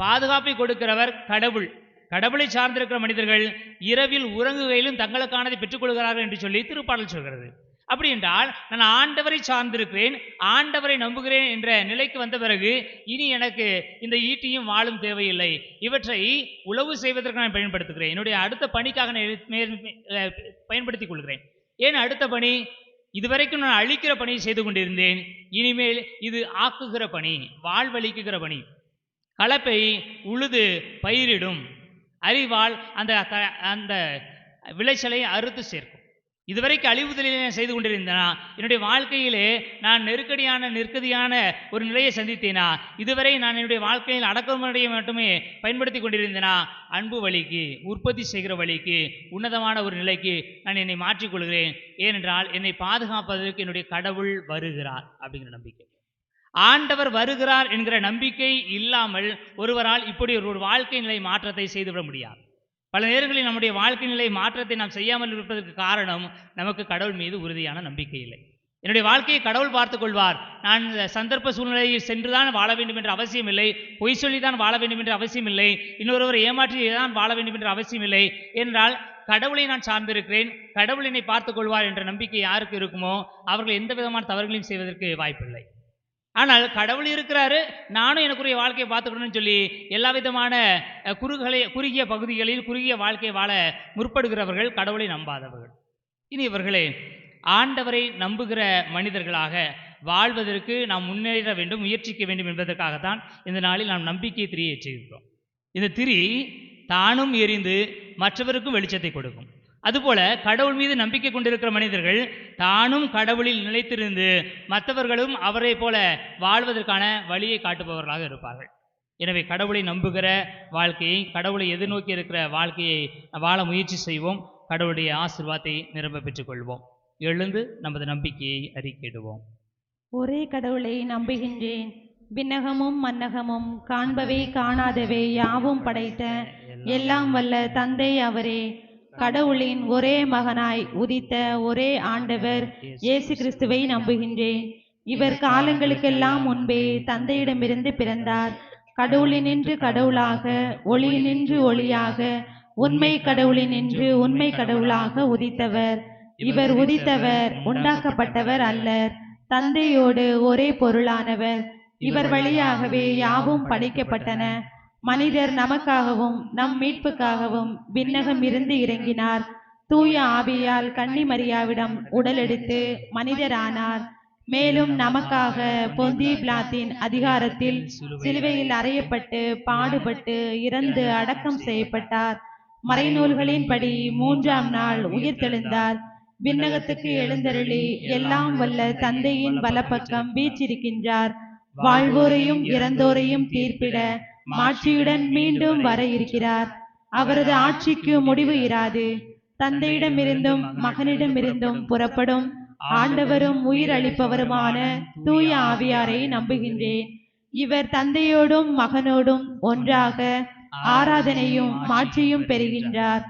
பாதுகாப்பை கொடுக்கிறவர் கடவுள். கடவுளை சார்ந்திருக்கிற மனிதர்கள் இரவில் உறங்குகையிலும் தங்களுக்கானதை பெற்றுக்கொள்கிறார்கள் என்று சொல்லி திருப்பாடல் சொல்கிறது. அப்படி என்றால் நான் ஆண்டவரை சார்ந்திருக்கிறேன், ஆண்டவரை நம்புகிறேன் என்ற நிலைக்கு வந்த பிறகு இனி எனக்கு இந்த ஈட்டியும் வாளும் தேவையில்லை, இவற்றை உளவு செய்வதற்கு நான் பயன்படுத்துகிறேன், என்னுடைய அடுத்த பணிக்காக பயன்படுத்திக் கொள்கிறேன். ஏன் அடுத்த பணி? இதுவரைக்கும் நான் அழிக்கிற பணியை செய்து கொண்டிருந்தேன், இனிமேல் இது ஆக்குகிற பணி, வாழ்வழிக்குகிற பணி. கலப்பை உழுது பயிரிடும், அறிவால் அந்த விளைச்சலை அறுத்து சேர்க்கும். இதுவரைக்கும் அழிவுதலிலே செய்து கொண்டிருந்தேனா? என்னுடைய வாழ்க்கையிலே நான் நெருக்கடியான ஒரு நிலையை சந்தித்தேனா? இதுவரை நான் என்னுடைய வாழ்க்கையில் அடக்குமுறையை மட்டுமே பயன்படுத்தி கொண்டிருந்தேனா? அன்பு வழிக்கு, உற்பத்தி செய்கிற வழிக்கு, உன்னதமான ஒரு நிலைக்கு நான் என்னை மாற்றிக்கொள்கிறேன். ஏனென்றால் என்னை பாதுகாப்பதற்கு என்னுடைய கடவுள் வருகிறார் அப்படிங்கிற நம்பிக்கை. ஆண்டவர் வருகிறார் என்கிற நம்பிக்கை இல்லாமல் ஒருவரால் இப்படி ஒரு வாழ்க்கை நிலை மாற்றத்தை செய்துவிட முடியாது. பல நேரங்களில் நம்முடைய வாழ்க்கை நிலை மாற்றத்தை நாம் செய்யாமல் இருப்பதற்கு காரணம் நமக்கு கடவுள் மீது உறுதியான நம்பிக்கை இல்லை. என்னுடைய வாழ்க்கையை கடவுள் பார்த்து கொள்வார், நான் சந்தர்ப்ப சூழ்நிலையில் சென்றுதான் வாழ வேண்டும் என்ற அவசியம் இல்லை, பொய் சொல்லிதான் வாழ வேண்டும் என்ற அவசியம் இல்லை, இன்னொருவரை ஏமாற்றி தான் வாழ வேண்டும் என்ற அவசியம் இல்லை. என்றால் கடவுளை நான் சார்ந்திருக்கிறேன், கடவுள் என்னை பார்த்து கொள்வார் என்ற நம்பிக்கை யாருக்கு இருக்குமோ அவர்கள் எந்த விதமான தவறுகளையும் செய்வதற்கு வாய்ப்பில்லை. ஆனால் கடவுள் இருக்கிறாரு, நானும் எனக்குரிய வாழ்க்கையை பார்த்துக்கணும்னு சொல்லி எல்லா விதமான குறுகிய பகுதிகளில் குறுகிய வாழ்க்கையை வாழ முற்படுகிறவர்கள் கடவுளை நம்பாதவர்கள். இனி இவர்களே, ஆண்டவரை நம்புகிற மனிதர்களாக வாழ்வதற்கு நாம் முன்னேற வேண்டும், முயற்சிக்க வேண்டும் என்பதற்காகத்தான் இந்த நாளில் நாம் நம்பிக்கை திரியை ஏற்றிருக்கிறோம். இந்த திரி தானும் எரிந்து மற்றவருக்கும் வெளிச்சத்தை கொடுக்கும். அதுபோல கடவுள் மீது நம்பிக்கை கொண்டிருக்கிற மனிதர்கள் தானும் கடவுளில் நிலைத்திருந்து மற்றவர்களும் அவரை போல வாழ்வதற்கான வழியை காட்டுபவர்களாக இருப்பார்கள். எனவே கடவுளை நம்புகிற வாழ்க்கையை, கடவுளை எதிர்நோக்கி இருக்கிற வாழ்க்கையை வாழ முயற்சி செய்வோம். கடவுளுடைய ஆசீர்வாதத்தை நிரம்ப பெற்றுக்கொள்வோம். எழுந்து நமது நம்பிக்கையை அறிக்கையிடுவோம். ஒரே கடவுளை நம்புகின்றேன், விண்ணகமும் மன்னகமும் காண்பவை காணாதவை யாவும் படைத்த எல்லாம் வல்ல தந்தை அவரே. கடவுளின் ஒரே மகனாய் உதித்த ஒரே ஆண்டவர் இயேசு கிறிஸ்துவை நம்புகின்றேன். இவர் காலங்களுக்கெல்லாம் முன்பே தந்தையிடமிருந்து பிறந்தார். கடவுளினின்று கடவுளாக, ஒளியினின்று ஒளியாக, உண்மை கடவுளினின்று உண்மை கடவுளாக உதித்தவர். இவர் உதித்தவர், உண்டாக்கப்பட்டவர் அல்லர், தந்தையோடு ஒரே பொருளானவர். இவர் வழியாகவே யாவும் படைக்கப்பட்டன. மனிதர் நமக்காகவும் நம் மீட்புக்காகவும் விண்ணகம் இருந்து இறங்கினார். தூய ஆவியால் கன்னி மரியாவிடம் உடலெடுத்து மனிதரானார். மேலும் நமக்காக பொந்தி பிலாத்தின் அதிகாரத்தில் சிலுவையில் அறையப்பட்டு பாடுபட்டு இறந்து அடக்கம் செய்யப்பட்டார். மறைநூல்களின்படி 3ஆம் நாள் உயிர்த்தெழுந்தார். விண்ணகத்துக்கு எழுந்தருளி எல்லாம் வல்ல தந்தையின் வலப்பக்கம் வீற்றிருக்கின்றார். வாழ்வோரையும் இறந்தோரையும் தீர்ப்பிட மாட்சியுடன் மீண்டும் வர இருக்கிறார். அவரது ஆட்சிக்கு முடிவு இராது. தந்தையிடமிருந்தும் மகனிடமிருந்தும் புறப்படும் ஆண்டவரும் உயிர் அளிப்பவருமான தூய ஆவியாரை நம்புகின்றேன். இவர் தந்தையோடும் மகனோடும் ஒன்றாக ஆராதனையும் மாட்சியும் பெறுகின்றார்.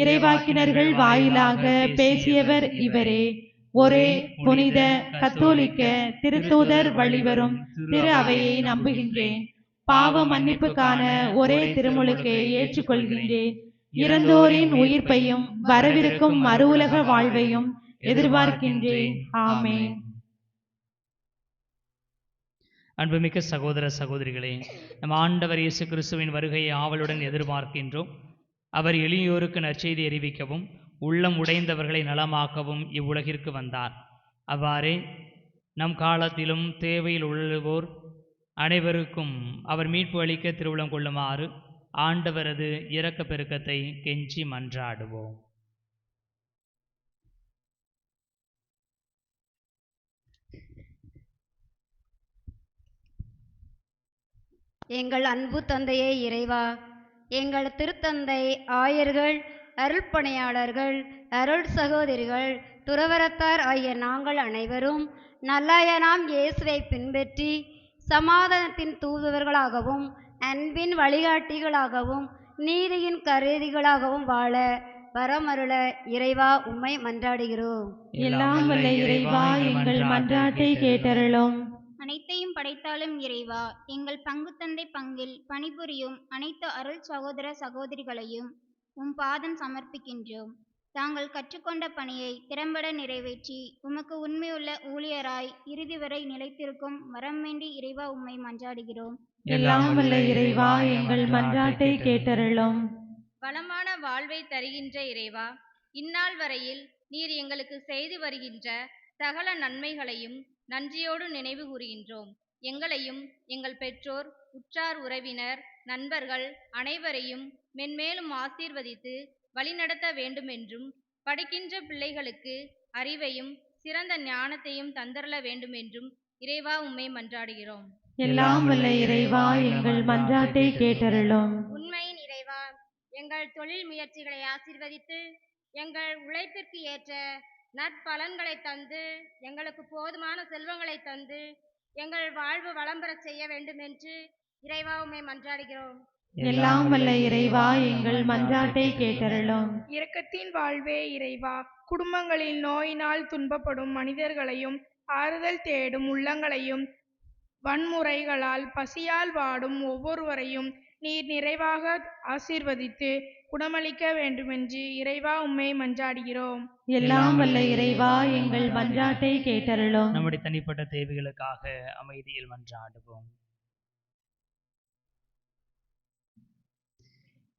இறைவாக்கினர்கள் வாயிலாக பேசியவர் இவரே. ஒரே புனித கத்தோலிக்க திருத்தூதர் வழிவரும் திரு அவையை நம்புகின்றேன். பாவ மன்னிப்புக்கான ஒரே திருமுழுக்கை ஏற்றுக்கொள்கின்றேன். இறந்தோரின் உயிர்ப்பையும் வரவிருக்கும் மறு உலக வாழ்வையும் எதிர்பார்க்கின்றேன். ஆமென். அன்புமிக்க சகோதர சகோதரிகளே, நம் ஆண்டவர் இயேசு கிறிஸ்துவின் வருகையை ஆவலுடன் எதிர்பார்க்கின்றோம். அவர் எளியோருக்கு நற்செய்தி அறிவிக்கவும் உள்ளம் உடைந்தவர்களை நலமாக்கவும் இவ்வுலகிற்கு வந்தார். அவ்வாறே நம் காலத்திலும் தேவையில் உள்ளவோர் அனைவருக்கும் அவர் மீட்பு அளிக்க திருவுளம் கொள்ளுமாறு ஆண்டவரது இரக்க பெருக்கத்தை கெஞ்சி மன்றாடுவோம். எங்கள் அன்பு தந்தையே இறைவா, எங்கள் திருத்தந்தை ஆயர்கள், அருள்பணியாளர்கள், அருள் சகோதரிகள், துறவரத்தார் ஆகிய நாங்கள் அனைவரும் நல்லாயனாம் இயேசுவை பின்பற்றி சமாதானத்தின் தூதுவர்களாகவும் அன்பின் வழிகாட்டிகளாகவும் நீதியின் கருதிகளாகவும் வாழ வரமருள இறைவா உம்மை மன்றாடுகிறோம். எல்லாம் வல்ல இறைவா, எங்கள் மன்றாட்டை கேட்டருளும். அனைத்தையும் படைத்தாலும் இறைவா, எங்கள் பங்கு தந்தை பங்கில் பணிபுரியும் அனைத்து அருள் சகோதர சகோதரிகளையும் உம் பாதம் சமர்ப்பிக்கின்றோம். தாங்கள் கற்றுக்கொண்ட பணியை திறம்பட நிறைவேற்றி உமக்கு உண்மையுள்ள ஊழியராய் இறுதி வரை நிலைத்திருக்கும் வரம் வேண்டி இறைவா உம்மை மன்றாடுகிறோம். எல்லாம் வல்ல இறைவா, எங்கள் மன்றாட்டை கேட்டருளும். வளமான வாழ்வை தருகின்ற இறைவா, இந்நாள் வரையில் நீர் எங்களுக்கு செய்து வருகின்ற சகல நன்மைகளையும் நன்றியோடு நினைவு கூறுகின்றோம். எங்களையும் எங்கள் பெற்றோர், உற்றார் உறவினர், நண்பர்கள் அனைவரையும் மென்மேலும் ஆசீர்வதித்து வழிநடத்த வேண்டுமென்றும், படிக்கின்ற பிள்ளைகளுக்கு அறிவையும் சிறந்த ஞானத்தையும் தந்தரல வேண்டுமென்றும் இறைவா உம்மை மன்றாடுகிறோம். எல்லாம் வல்ல இறைவா, எங்கள் மன்றாட்டை கேட்டருளும். உண்மையின் இறைவா, எங்கள் தொழில் முயற்சிகளை ஆசீர்வதித்து எங்கள் உழைப்பிற்கு ஏற்ற நற்பலன்களை தந்து எங்களுக்கு போதுமான செல்வங்களை தந்து எங்கள் வாழ்வு வளம் பெறச் செய்ய வேண்டும் என்று இறைவா உம்மை மன்றாடுகிறோம். எல்லாம் வல்ல இறைவா, எங்கள் மன்றாட்டை கேட்டருளும். இரக்கத்தின் வாழ்வே இறைவா, குடும்பங்களில் நோயினால் துன்பப்படும் மனிதர்களையும் ஆறுதல் தேடும் உள்ளங்களையும் வன்முறைகளால் பசியால் வாடும் ஒவ்வொருவரையும் நீர் நிறைவாக ஆசீர்வதித்து குணமளிக்க வேண்டுமென்று இறைவா உம்மை மன்றாடுகிறோம். எல்லாம் வல்ல இறைவா, எங்கள் மன்றாட்டை கேட்டருளும். நம்முடைய தனிப்பட்ட தேவைகளுக்காக அமைதியில் மன்றாடுவோம்.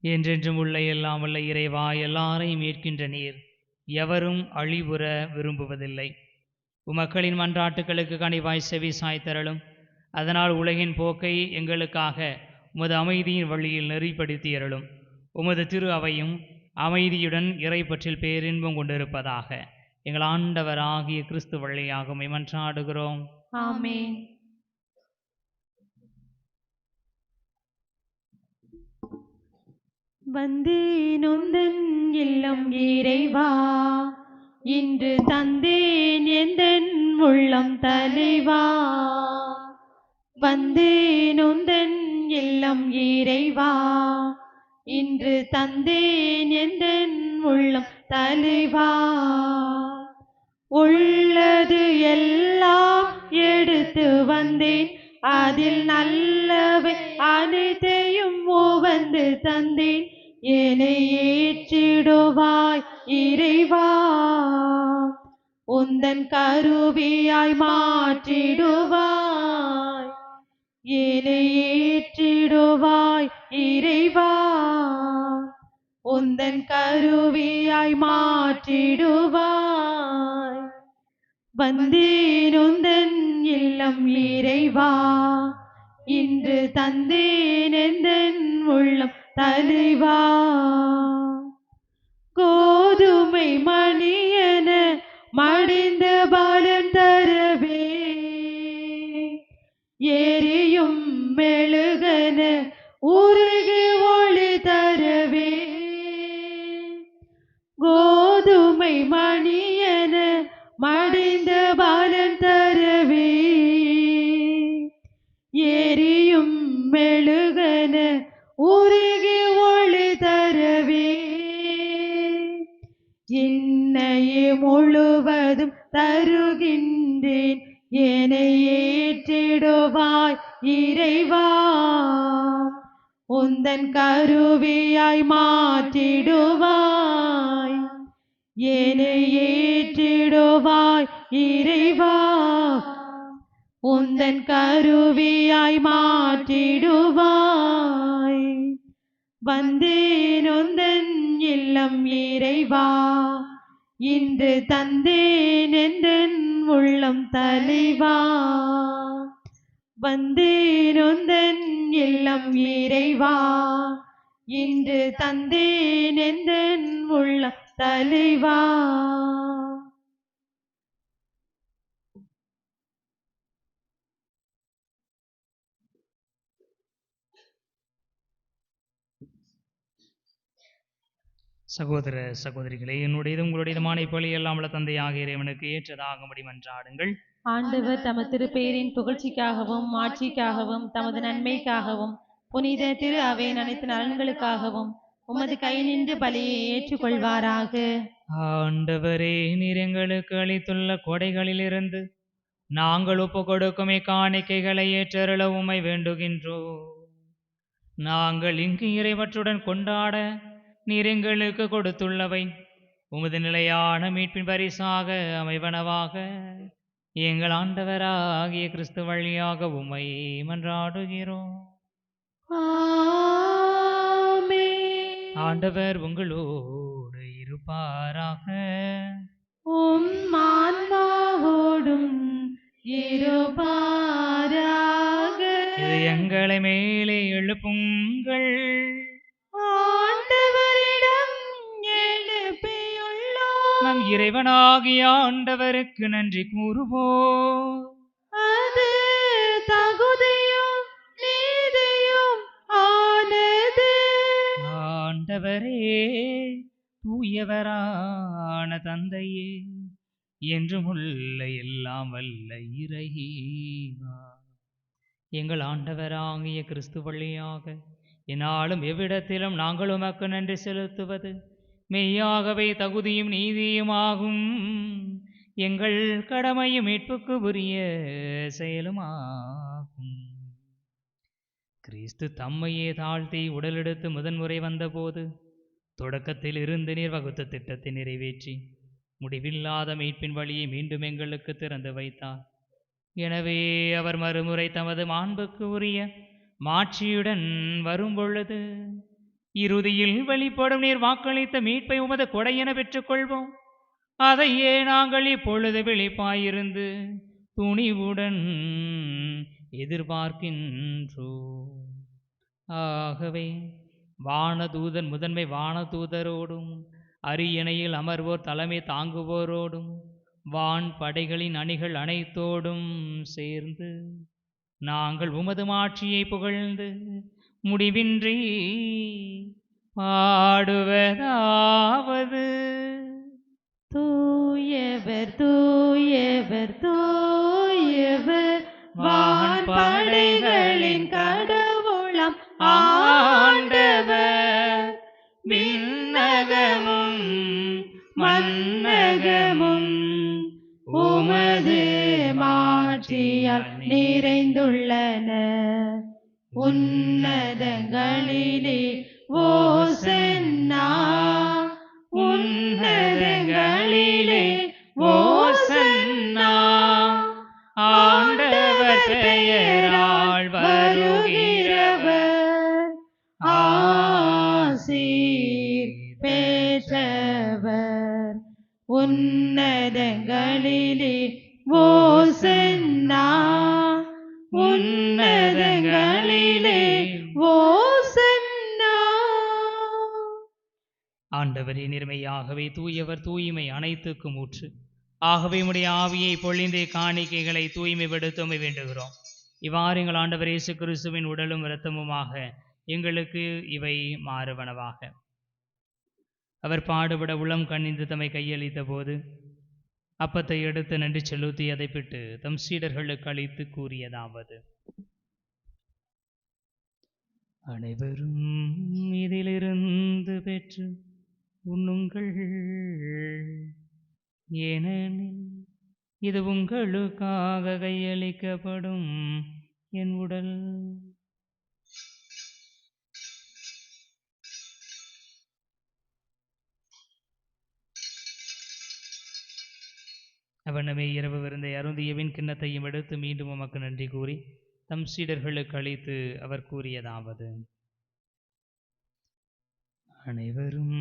என்றென்றும் உள்ள எல்லாம் வல்ல இறைவா, எல்லாரையும் மீட்கின்ற நீர் எவரும் அழிவுற விரும்புவதில்லை. உமக்களின் மன்றாட்டுகளுக்கு கனிவாய் செவி சாய்த்தருளும். அதனால் உலகின் போக்கை எங்களுக்காக உமது அமைதியின் வழியில் நெறிப்படுத்தி அருளும். உமது திரு அவையும் அமைதியுடன் இறைப்பற்றில் பேரின்பம் கொண்டிருப்பதாக எங்கள் ஆண்டவராகிய கிறிஸ்து வழியாக உம்மை மன்றாடுகிறோம். ஆமென். வந்தேன் உந்தன் இல்லம் இறைவா, இன்று தந்தேன் எந்தன் உள்ளம் தலைவா. வந்தேன் உந்தன் இல்லம் இறைவா, இன்று தந்தேன் எந்தன் உள்ளம் தலைவா. உள்ளது எல்லாம் எடுத்து வந்தேன், அதில் நல்லவை அனைத்தையும் உவந்து தந்தேன். என்னை ஏற்றிடுவாய் இறைவா, உந்தன் கருவியாய் மாற்றிடுவாய். என்னை ஏற்றிடுவாய் இறைவா, உந்தன் கருவியாய் மாற்றிடுவாய். வந்தேன் உந்தன் இல்லம் இறைவா, இன்று தந்தேன் எந்தன் உள்ளம் தலைவா. கோதுமை மணியென மடிந்த பலன் தரவே, எரியும் மெழுகன உருகி ஒளி தரவே. கோதுமை மணியென மடிந்த பலன் தரவே, எரி முழுவதும் தருகின்றேன். என்னை ஏற்றிடுவாய் இறைவா, உந்தன் கருவியாய் மாற்றிடுவாய். என்னை ஏற்றிடுவாய் இறைவா, உந்தன் கருவியாய் மாற்றிடுவாய். வந்தேன் உந்தன் இல்லம் இறைவா, இன்று தந்தேன் என்றன் உள்ளம் தலைவா. வந்தேன் உந்தன் இல்லம் இறைவா, இன்று தந்தேன் என்றன் உள்ளம் தலைவா. சகோதர சகோதரிகளே, என்னுடையதும் உங்களுடையதுமான இப்பொழி எல்லாம் உள்ள தந்தையாக இறைவனுக்கு ஏற்றதாகும்படி மன்றாடுங்கள். ஆண்டவர் தமது திருப்பெயரின் புகழ்ச்சிக்காகவும் ஆட்சிக்காகவும் தமது நன்மைக்காகவும் புனித திரு அவையின் அனைத்து நலன்களுக்காகவும் உமது கை நின்று பலியை ஏற்றுக்கொள்வாராக. ஆண்டவரே, நீர் எங்களுக்கு அளித்துள்ள கொடைகளிலிருந்து நாங்கள் ஒப்பு கொடுக்கும் இக்காணிக்கைகளை ஏற்றருள உம்மை வேண்டுகின்றோம். நாங்கள் இங்கு இறைவற்றுடன் கொண்டாட நீர் எங்களுக்கு கொடுத்துள்ளவை உமது நிலையான மீட்பின் பரிசாக அமைவனவாக. எங்கள் ஆண்டவராகிய கிறிஸ்து வழியாக உம்மை மன்றாடுகிறோம். ஆண்டவர் உங்களோடு இருப்பாராக. உம் ஆன்மாவோடும் இருப்பாராக. இது எங்களை மேலே எழுப்புங்கள். ஆண்டவரிடம் எழுப்பியுள்ளோம். நம் இறைவனாகிய ஆண்டவருக்கு நன்றி கூறுவோம். அது தகுதியும் நீதியும் ஆனது. ஆண்டவரே, தூயவரான தந்தையே, என்றும் உள்ள எல்லாம் வல்ல இறைவா, எங்கள் ஆண்டவராகிய கிறிஸ்து வழியாக என்னாலும் எவ்விடத்திலும் நாங்கள் உமக்கு நன்றி செலுத்துவது மெய்யாகவே தகுதியும் நீதியுமாகும். எங்கள் கடமையும் மீட்புக்கு உரிய செயலுமாகும். கிறிஸ்து தம்மையே தாழ்த்தி உடலெடுத்து முதன்முறை வந்தபோது தொடக்கத்தில் இருந்து நீர் வகுத்த திட்டத்தை நிறைவேற்றி முடிவில்லாத மீட்பின் வழியை மீண்டும் எங்களுக்கு திறந்து வைத்தார். எனவே அவர் மறுமுறை தமது மாண்புக்கு உரிய மாட்சியுடன் வரும் பொழுது இறுதியில் வெளிப்படும் நீர் வாக்களித்த மீட்பை உமது கொடையென பெற்றுக்கொள்வோம். அதையே நாங்கள் இப்பொழுது விழிப்பாயிருந்து துணிவுடன் எதிர்பார்க்கின்றோம். ஆகவே வானதூதன் முதன்மை வானதூதரோடும் அரியணையில் அமர்வோர் தலைமை தாங்குவோரோடும் வான் படைகளின் அணிகள் அனைத்தோடும் சேர்ந்து நாங்கள் உமது மாட்சியை புகழ்ந்து முடிவின்றி பாடுவதாவது: தூயவர் தூயவர் தூயவர், வான் படைகளின் கடவுளாம் ஆண்டவர். விண்ணகமும் மண்ணகமும் உமது மாட்சியால் நிறைந்துள்ளன. உன்னதங்களிலே ஓசன்னா, உன்னதங்களிலே ஓசன்னா. ஆண்டவர் பெயரால் வருகிறவர் ஆசீர் பெற்றவர். உன்னதங்களிலே ஓசன்னா, உன்னதங்களிலே ஓசன்னா. ஆண்டவரே, நேர்மையாகவே தூயவர், தூய்மை அனைத்துக்கும் ஊற்று. ஆகவே உம்முடைய ஆவியை பொழிந்தே காணிக்கைகளை தூய்மைப்படுத்த வேண்டுகிறோம். இவ்வாறு எங்கள் ஆண்டவர் இயேசு கிறிஸ்துவின் உடலும் இரத்தமுமாக எங்களுக்கு இவை மாறுவனவாக. அவர் பாடுபட உளம் கண்ணிந்து தம்மை கையளித்த போது அப்பத்தை எடுத்து நன்றி செலுத்தி அதை பிட்டு தம் சீடர்களுக்கு அளித்து கூறியதாவது: அனைவரும் இதிலிருந்து பெற்று உண்ணுங்கள், ஏனெனில் இது உங்களுக்காக கையளிக்கப்படும் என் உடல். அவனமே இரவு விருந்தை அருந்தியவின் கிண்ணத்தையும் எடுத்து மீண்டும் உமக்கு நன்றி கூறி தம் சீடர்களுக்கு அளித்து அவர் கூறியதாவது: அனைவரும்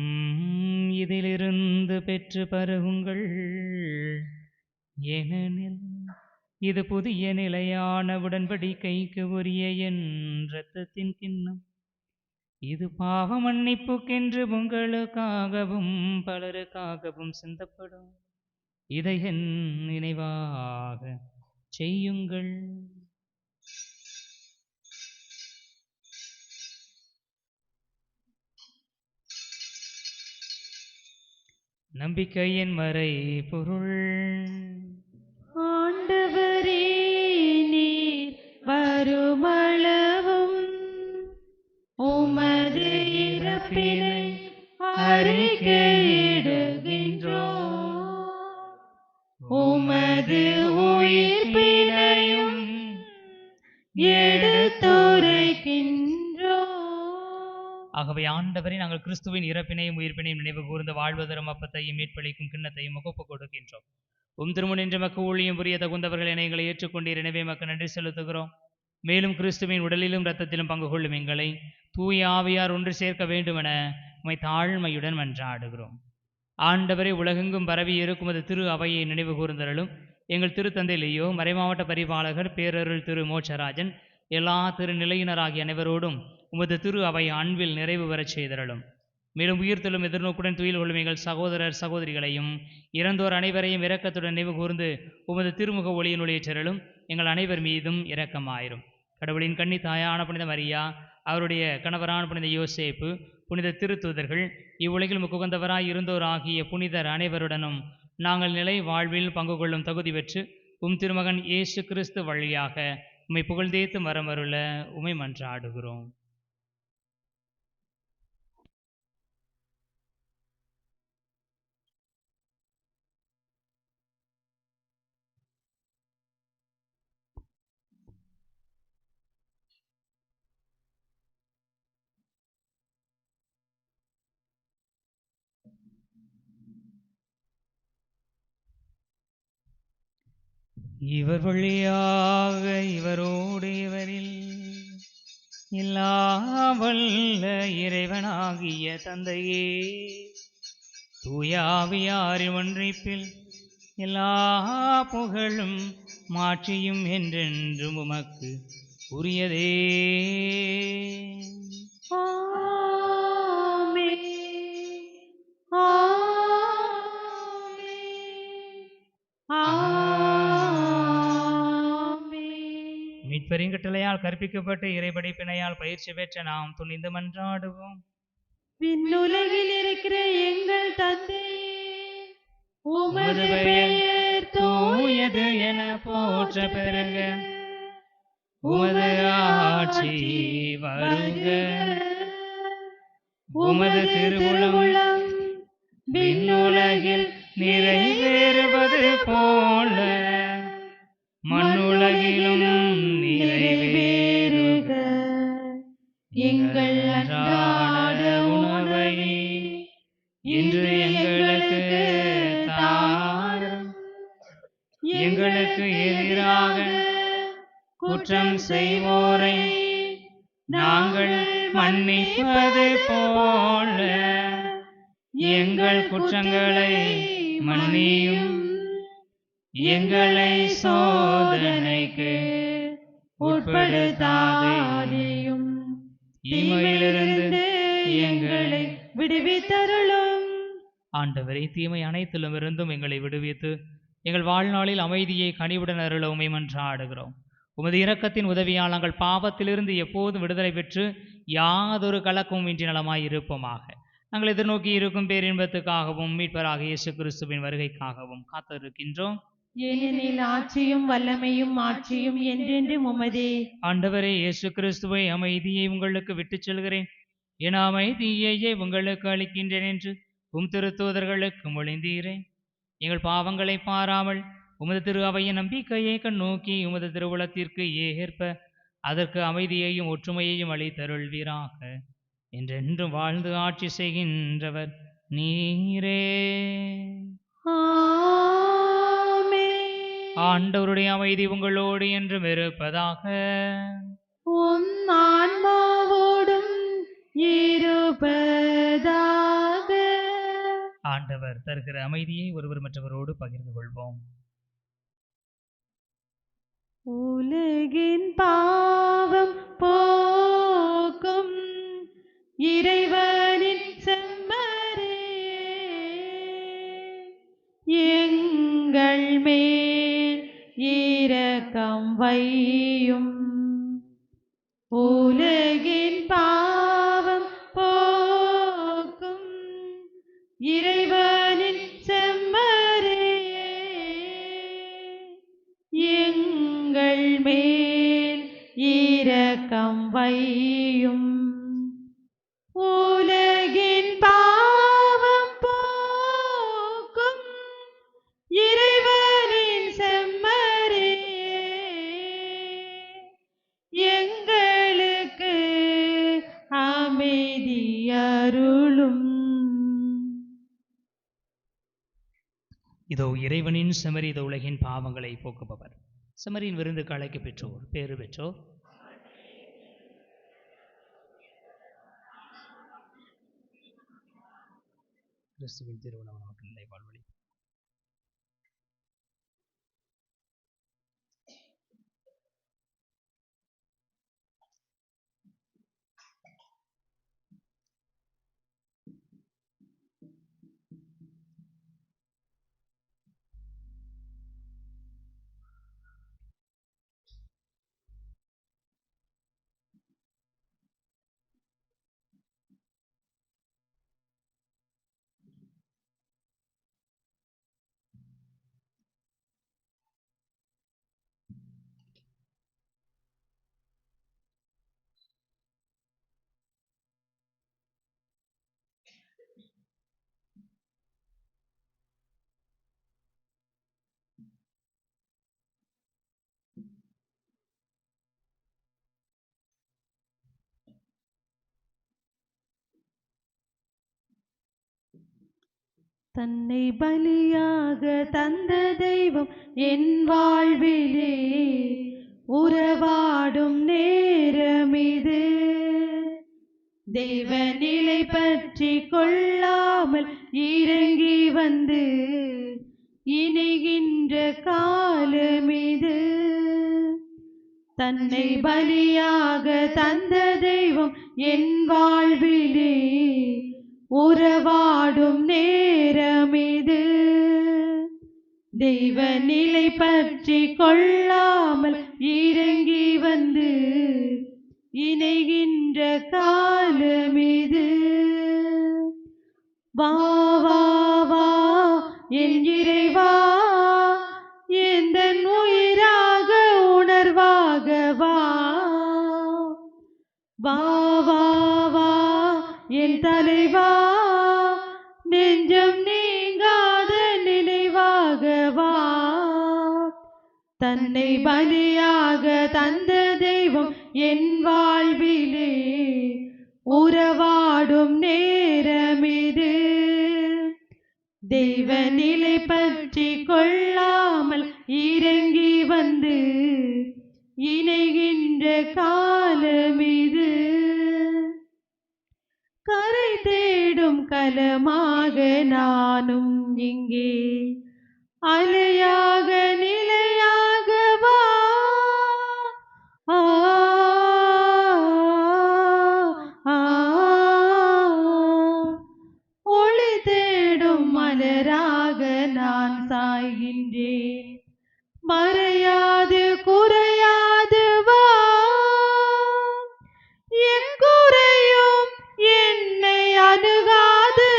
இதிலிருந்து பெற்று பருகுங்கள், ஏனெனில் இது புதிய நிலையான உடன்படிக்கைக்கு உரிய என் இரத்தத்தின் கிண்ணம். இது பாவ மன்னிப்புக்கென்று உங்களுக்காகவும் பலருக்காகவும் சிந்தப்படும். இதை என் நினைவாக செய்யுங்கள். நம்பிக்கையின் மறை பொருள். ஆண்டவரே, நீர் வருமளவும் உமது இறப்பினை அறிக்கையிடுகின்றோம், உமது உயிர்ப்பினையும் எடுத்துரைக்கின்றோம். ஆகவே ஆண்டவரே, நாங்கள் கிறிஸ்துவின் இறப்பினையும் உயிர்ப்பினையும் நினைவு கூர்ந்து வாழ்வதரும் அப்பத்தையும் மீட்பளிக்கும் கிண்ணத்தையும் ஒப்புக் கொடுக்கின்றோம். திருமுன் என்று மக்கு ஊழியம் புரிய தகுந்தவர்கள் என எங்களை ஏற்றுக்கொண்டீர். எனவே மக்கு நன்றி செலுத்துகிறோம். மேலும் கிறிஸ்துவின் உடலிலும் இரத்தத்திலும் பங்கு கொள்ளும் எங்களை தூய ஆவியார் ஒன்று சேர்க்க வேண்டுமென உம்மை தாழ்மையுடன் மன்றாடுகிறோம். ஆண்டவரை, உலகெங்கும் பரவி இருக்கும் அது திரு அவையை நினைவு கூர்ந்தருளும். எங்கள் திருத்தந்தை லியோ, மறைமாவட்ட பரிபாலகர் பேரருள் திரு மோட்சராஜன், எல்லா திருநிலையினராகிய அனைவரோடும் உமது திரு அவை அன்பில் நிறைவு பெறச் செய்தருளும். மேலும் உயிர்த்தெழும் எதிர்நோக்குடன் துயில் கொள்ளும் எங்கள் சகோதரர் சகோதரிகளையும் இறந்தோர் அனைவரையும் இரக்கத்துடன் நினைவு கூர்ந்து உமது திருமுக ஒளியினுடைய செரலும் எங்கள் அனைவர் மீதும் இரக்கமாயிரும். கடவுளின் கன்னி தாயான புனித மரியா, அவருடைய கணவரான புனித யோசேப்பு, புனித திருத்தூதர்கள், இவ்வுலகில் முக்குகந்தவராய் இருந்தோர் ஆகிய புனிதர் அனைவருடனும் நாங்கள் நிலை வாழ்வில் பங்கு கொள்ளும் தகுதி பெற்று திருமகன் இயேசு கிறிஸ்து வழியாக உம்மை புகழ்ந்தேத்து வரமருள உம்மை மன்றாடுகிறோம். இவர் வழியாக இவரோடு இவரில் எல்லாம் வல்ல இறைவனாகிய தந்தையே, தூயாவியாரின் ஒன்றிப்பில் எல்லா புகழும் மாட்சியும் என்றென்றும் உமக்கு உரியதே. மீட்பெருங்கட்டளையால் கற்பிக்கப்பட்டு இறைபடைப்பினையால் பயிற்சி பெற்ற நாம் துணிந்து மன்றாடுவோம். விண்ணுலகில் இருக்கிற எங்கள் தந்தை, உமது பெயர் தூயது என போற்ற பெறுக. உமது ஆட்சி வருக. உமது திருவுளம் விண்ணுலகில் நிறைவேறுவது போல மண்ணுலகிலும் நிறைவேறுக. எங்கள் அன்றாட உணவை இன்று எங்களுக்கு தாரும். எங்களுக்கு எதிராக குற்றம் செய்வோரை நாங்கள் மன்னிப்பது போல எங்கள் குற்றங்களை மன்னியும். எங்களை சோதனைக்கு உட்படுத்தாதேயும், தீமையிலிருந்து எங்களை விடுவித்தருளும். ஆண்டவரே, தீமை அனைத்திலும் இருந்தும் எங்களை விடுவித்து எங்கள் வாழ்நாளில் அமைதியை கனிவுடன் அருள உம்மை மன்றாடுகிறோம். உமது இரக்கத்தின் உதவியால் நாங்கள் பாவத்திலிருந்து எப்போதும் விடுதலை பெற்று யாதொரு கலக்கமும் இன்றி நலமாய் இருப்போமாக. நாங்கள் எதிர்நோக்கி இருக்கும் பேரின்பத்துக்காகவும் மீட்பராக இயேசு கிறிஸ்துவின் வருகைக்காகவும் காத்திருக்கின்றோம். ஏனெனில் ஆட்சியும் வல்லமையும் மாட்சியும் என்றென்றும் உமதே. ஆண்டவரே இயேசு கிறிஸ்துவை, அமைதியை உங்களுக்கு விட்டுச் செல்கிறேன், என் அமைதியையே உங்களுக்கு அளிக்கின்றேன் என்று திருத்தூதர்களுக்கு மொழிந்தீரே. எங்கள் பாவங்களை பாராமல் உமது திரு அவையின் நம்பிக்கையை கண்ணோக்கி உமது திருவுளத்திற்கு ஏற்ப அதற்கு அமைதியையும் ஒற்றுமையையும் அளித்தருள்வீராக. என்றென்றும் வாழ்ந்து ஆட்சி செய்கின்றவர் நீரே. ஆண்டவருடைய அமைதி உங்களோடு என்றும் இருப்பதாக. உம் ஆன்மாவோடும் இருப்பதாக. ஆண்டவர் தருகிற அமைதியை ஒருவர் மற்றவரோடு பகிர்ந்து கொள்வோம். உலகின் பாவம் போக்கும் இறைவனின் செம்மறியே, எங்கள் மேல் இரக்கம் வையும். உலகின் பாவம் போக்கும் இறைவனின் செம்மறியே, எங்கள் மேல் இரக்கம் வையும். உலகின் பாவம் போக்கும் இறைவனின் செம்மறியே, எங்களுக்கு அமைதி அருளும். இதோ இறைவனின் செமரி, இதோ உலகின் பாவங்களை போக்குபவர். செமரியின் விருந்துக்கு அழைக்க பெற்றோர் பேறு பெற்றோர். கிறிஸ்துவின் திருவுணவனாக நிலை வாழ்வழி. தன்னை பலியாக தந்த தெய்வம் என் வாழ்விலே உறவாடும் நேரமிது. தெய்வ நிலை பற்றி கொள்ளாமல் இறங்கி வந்து இணைகின்ற காலமிது. தன்னை பலியாக தந்த தெய்வம் என் வாழ்விலே உறவாடும் நேரமிது. தெய்வ நிலை பற்றி கொள்ளாமல் இறங்கி வந்து இணைகின்ற காலமிது. வா வா வா என் இறைவா, எந்தன் உயிராக உணர்வாக வா. வா வா வா என் தலைவா, நெஞ்சம் நீங்காத நினைவாக வா. தன்னை பலியாக தந்த தெய்வம் என் வாழ்விலே உறவாடும் நேரமிது. தெய்வ நிலை பற்றி கொள்ளாமல் இறங்கி வந்து இணைகின்ற காலமிது. கரை தேடும் கலமாக நானும் இங்கே அலையாக நிலையாக வா. ஒளி தேடும் மலராக நான் சாய்கின்றேன், மறையாது குறையாது வா. எக்குறையும் என்னை அணுகாது,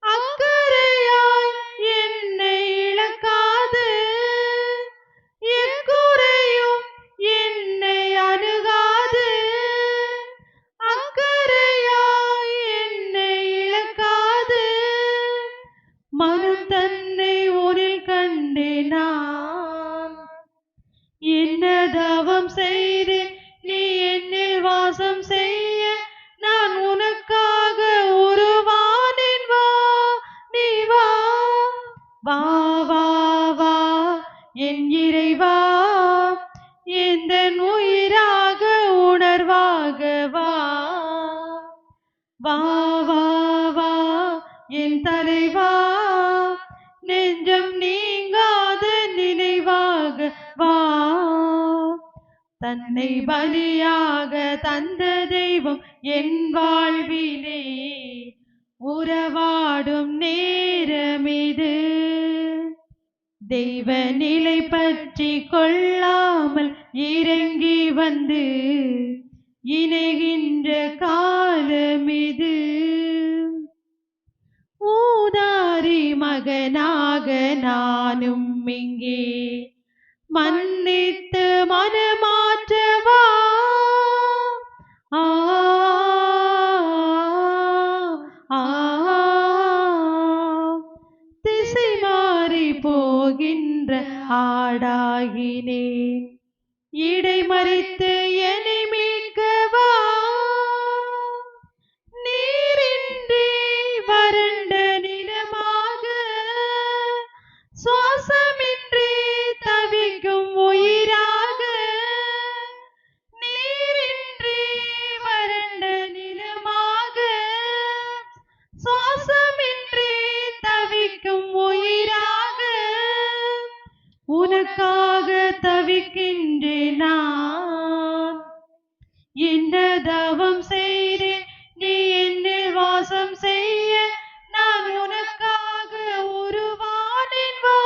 அக்கறையாய் என்னை இழக்காது. எக்குறையும் என்னை அணுகாது, அக்கறையாய் என்னை இழக்காது. மனம் தன்னை ஊரில் கண்டே வா வா வா என் இறைவா, எந்த உயிராக உணர்வாக வா. வா வா வா என் தலைவா, நெஞ்சம் நீங்காத நினைவாக வா. தன்னை பலியாக தந்த தெய்வம் என் வாழ்விலே உறவாடும் நேரமிது. தெய்வ நிலை பற்றி கொள்ளாமல் இறங்கி வந்து இணைகின்ற காலமிது. ஊதாரி மகனாக நானும் இங்கே மன்னித்து மனமாற்றவா. ஆ திசை மாறி போகின்ற ஆடாகினேன், இடைமறித்து என்னை மீட்கவா. நீரின்றி வறண்ட நிலமாக, சுவாசமின்றி தவிக்கும் உயிராக. நீரின்றி வறண்ட நிலமாக, சுவாசமின்றி தவிக்கும் உயிராக. உனக்காக தவிக்கின்றேன் நான், என்ன தவம் செய்தேன் நீ என்னில் வாசம் செய்ய. நான் உனக்காக உருவானேன், வா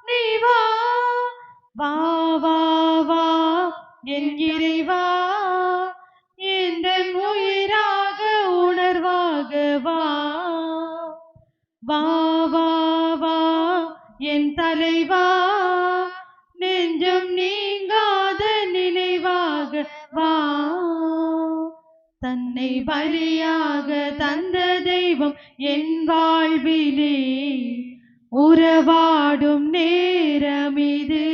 நீ வா. வா வா வா என் இறைவா, எந்த உயிராக உணர்வாக வா. வா வா வா என் தலைவா, நெஞ்சம் நீங்காத நினைவாக வா. தன்னை பலியாக தந்த தெய்வம் என் வாழ்விலே உறவாடும் நேரமிது.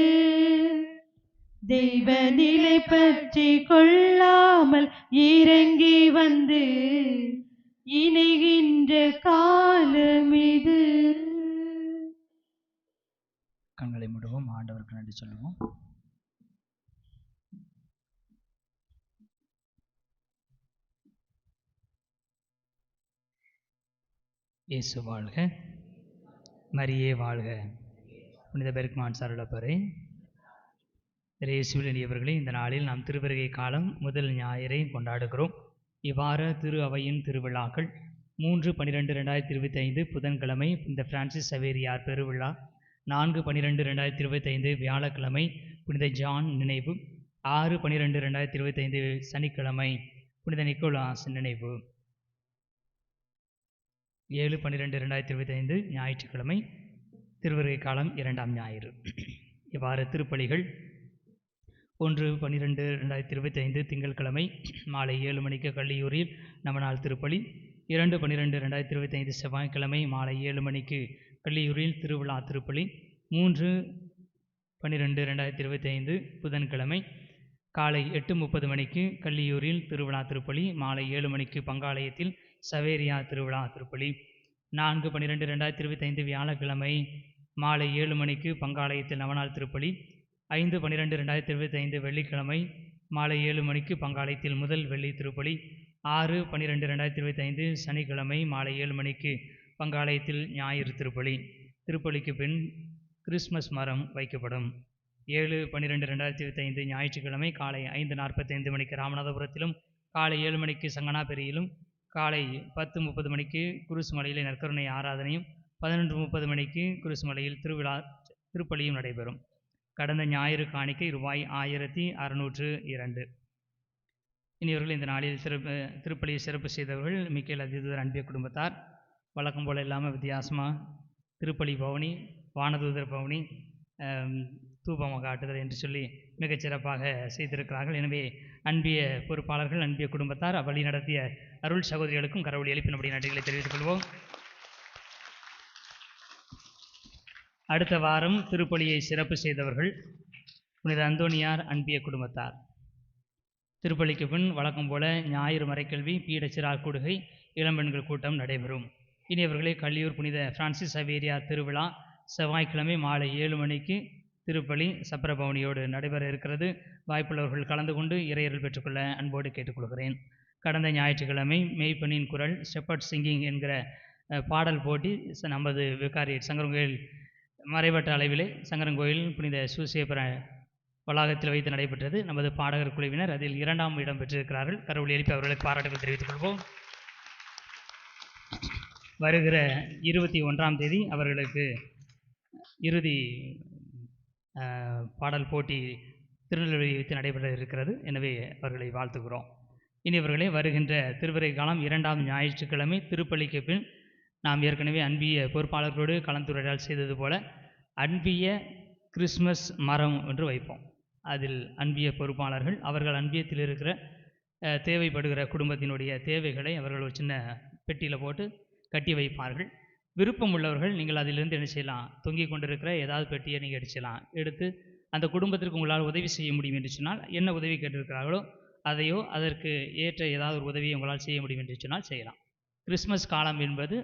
தெய்வ நிலை பற்றி கொள்ளாமல் இறங்கி வந்து இணைகின்ற காலமிது. கண்களை மூடுவோம், ஆண்டவருக்கு நன்றி சொல்லுவோம். இயேசு வாழ்க, மரியே வாழ்க. புனித பெருக்குமான் சாருளப்பரே, இயேசுவில் இனியவர்களே, இந்த நாளில் நாம் திருவருகை காலம் முதல் ஞாயிறை கொண்டாடுகிறோம். இவ்வாறு திரு அவையின் திருவிழாக்கள் 3/12/2025 புதன்கிழமை புனித பிரான்சிஸ் சவேரியார் பெருவிழா, 4/12/2025 வியாழக்கிழமை புனித ஜான் நினைவு, 6/12/2025 சனிக்கிழமை புனித நிக்கோலாஸ் நினைவு, 7/12/2025 ஞாயிற்றுக்கிழமை திருவருகை காலம் 2ஆம் ஞாயிறு. இவ்வாறு திருப்பலிகள் 1/12/2025 திங்கட்கிழமை மாலை 7 மணிக்கு கள்ளியூரில் நவநாள் திருப்பலி, 2/12/2025 செவ்வாய்க்கிழமை மாலை 7 மணிக்கு கள்ளியூரில் திருவிழா திருப்பலி, 3/12/2025 புதன்கிழமை காலை 8:30 மணிக்கு கள்ளியூரில் திருவிழா திருப்பலி, மாலை 7 மணிக்கு பங்காலயத்தில் சவேரியா திருவிழா திருப்பலி, 4/12/2025 வியாழக்கிழமை மாலை 7 மணிக்கு பங்காலயத்தில் நவநாள் திருப்பலி, 5/12/2025 வெள்ளிக்கிழமை மாலை 7 மணிக்கு பங்காலயத்தில் முதல் வெள்ளி திருப்பலி, 6/12/2025 சனிக்கிழமை மாலை 7 மணிக்கு பங்காலயத்தில் ஞாயிறு திருப்பலி. திருப்பலிக்கு பின் கிறிஸ்மஸ் மரம் வைக்கப்படும். 7/12/2025 ஞாயிற்றுக்கிழமை காலை 5:45 மணிக்கு ராமநாதபுரத்திலும், காலை 7 மணிக்கு சங்கனாபெரியிலும், காலை 10:30 மணிக்கு குருசுமலையில் நற்கருணை ஆராதனையும், 11:30 மணிக்கு குருசுமலையில் திருப்பலியும் நடைபெறும். கடந்த ஞாயிறு காணிக்கை ரூபாய் 1602. இனியவர்கள், இந்த நாளில் திருப்பலியை சிறப்பு செய்தவர்கள் மிக்கேல் அதிதூதர் அன்பிய குடும்பத்தார். வழக்கம் போல் இல்லாமல் வித்தியாசமாக திருப்பலி பவனி, வானதூதர் பவனி, தூபமாக காட்டுதல் என்று சொல்லி மிகச்சிறப்பாக செய்திருக்கிறார்கள். எனவே அன்பிய பொறுப்பாளர்கள், அன்பிய குடும்பத்தார், வழி நடத்திய அருள் சகோதரிகளுக்கும் கடவுள் எழுப்பினபடி நன்றிகளை தெரிவித்துக் கொள்வோம். அடுத்த வாரம் திருப்பலியை சிறப்பு செய்தவர்கள் புனித அந்தோனியார் அன்பிய குடும்பத்தார். திருப்பலிக்கு பின் வழக்கம் போல ஞாயிறு மறைக்கல்வி, பீடச்சிறார் கூடுகை, இளம்பெண்கள் கூட்டம் நடைபெறும். இனியவர்களே, கள்ளியூர் புனித பிரான்சிஸ் சவேரியார் திருவிழா செவ்வாய்க்கிழமை மாலை 7 மணிக்கு திருப்பலி சப்பரபவனியோடு நடைபெற இருக்கிறது. வாய்ப்புள்ளவர்கள் கலந்து கொண்டு இறையருள் பெற்றுக்கொள்ள அன்போடு கேட்டுக்கொள்கிறேன். கடந்த ஞாயிற்றுக்கிழமை மெய்ப்பெண்ணின் குரல் ஷெப்பர்ட் சிங்கிங் என்கிற பாடல் போட்டி நமது விகாரியேட் சங்கரங்கோயில் மறைவட்ட அளவிலே சங்கரங்கோயில் புனித சூசேபர வளாகத்தில் வைத்து நடைபெற்றது. நமது பாடகர் குழுவினர் அதில் 2ஆம் இடம் பெற்றிருக்கிறார்கள். கரவொலி எழுப்பி அவர்களுக்கு பாராட்டுகள் தெரிவித்துக் கொள்வோம். வருகிற 21ஆம் தேதி அவர்களுக்கு இறுதி பாடல் போட்டி திருநெல்வேலி வைத்து நடைபெற இருக்கிறது. எனவே அவர்களை வாழ்த்துகிறோம். இனி அவர்களே வருகின்ற திருவரை காலம் 2ஆம் ஞாயிற்றுக்கிழமை திருப்பலிக்கு பின் நாம் ஏற்கனவே அன்பிய பொறுப்பாளர்களோடு கலந்துரையாடல் செய்தது போல அன்பிய கிறிஸ்மஸ் மரம் என்று வைப்போம். அதில் அன்பிய பொறுப்பாளர்கள் அவர்கள் அன்பியத்தில் இருக்கிற தேவைப்படுகிற குடும்பத்தினுடைய தேவைகளை அவர்கள் ஒரு சின்ன பெட்டியில் போட்டு கட்டி வைப்பார்கள். விருப்பம் உள்ளவர்கள் நீங்கள் அதிலிருந்து என்ன செய்யலாம், தொங்கிக் கொண்டிருக்கிற ஏதாவது பெட்டியை நீங்கள் எடுத்துலாம். எடுத்து அந்த குடும்பத்திற்கு உங்களால் உதவி செய்ய முடியும் என்று சொன்னால் என்ன உதவி கேட்டிருக்கிறார்களோ அதையோ அதற்கு ஏற்ற ஏதாவது ஒரு உதவியை உங்களால் செய்ய முடியும் என்று சொன்னால் செய்யலாம். கிறிஸ்மஸ் காலம் என்பது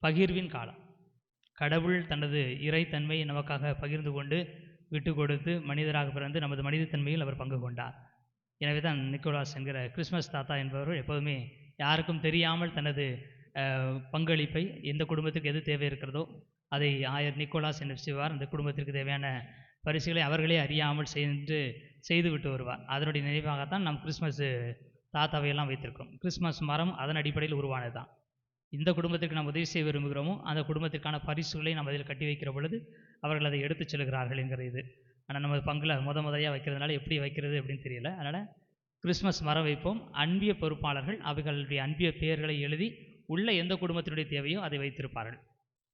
பகிர்வின் காலம். கடவுள் தனது இறைத்தன்மையை நமக்காக பகிர்ந்து கொண்டு விட்டு கொடுத்து மனிதராக பிறந்து நமது மனிதத்தன்மையில் அவர் பங்கு கொண்டார். எனவே தான் நிக்கோலாஸ் என்கிற கிறிஸ்மஸ் தாத்தா என்பவர் எப்போதுமே யாருக்கும் தெரியாமல் தனது பங்களிப்பை எந்த குடும்பத்துக்கு எது தேவை இருக்கிறதோ அதை ஆயர் நிக்கோலாஸ் என்ன செய்வார், அந்த குடும்பத்திற்கு தேவையான பரிசுகளை அவர்களே அறியாமல் செய்து விட்டு வருவார். அதனுடைய நினைவாகத்தான் நாம் கிறிஸ்மஸ் தாத்தாவையெல்லாம் வைத்திருக்கிறோம். கிறிஸ்மஸ் மரம் அதன் அடிப்படையில் உருவானது தான். இந்த குடும்பத்திற்கு நாம் உதவி செய்ய விரும்புகிறோமோ அந்த குடும்பத்திற்கான பரிசுகளை நாம் அதில் கட்டி வைக்கிற பொழுது அவர்கள் அதை எடுத்துச் செல்கிறார்கள் என்கிற இது. ஆனால் நம்ம பங்கில் முறையாக வைக்கிறதுனால எப்படி வைக்கிறது அப்படின்னு தெரியல. அதனால் கிறிஸ்மஸ் மரம் வைப்போம். அன்பிய பொறுப்பாளர்கள் அவர்களுடைய அன்பிய பெயர்களை எழுதி உள்ள எந்த குடும்பத்தினுடைய தேவையோ அதை வைத்திருப்பார்கள்.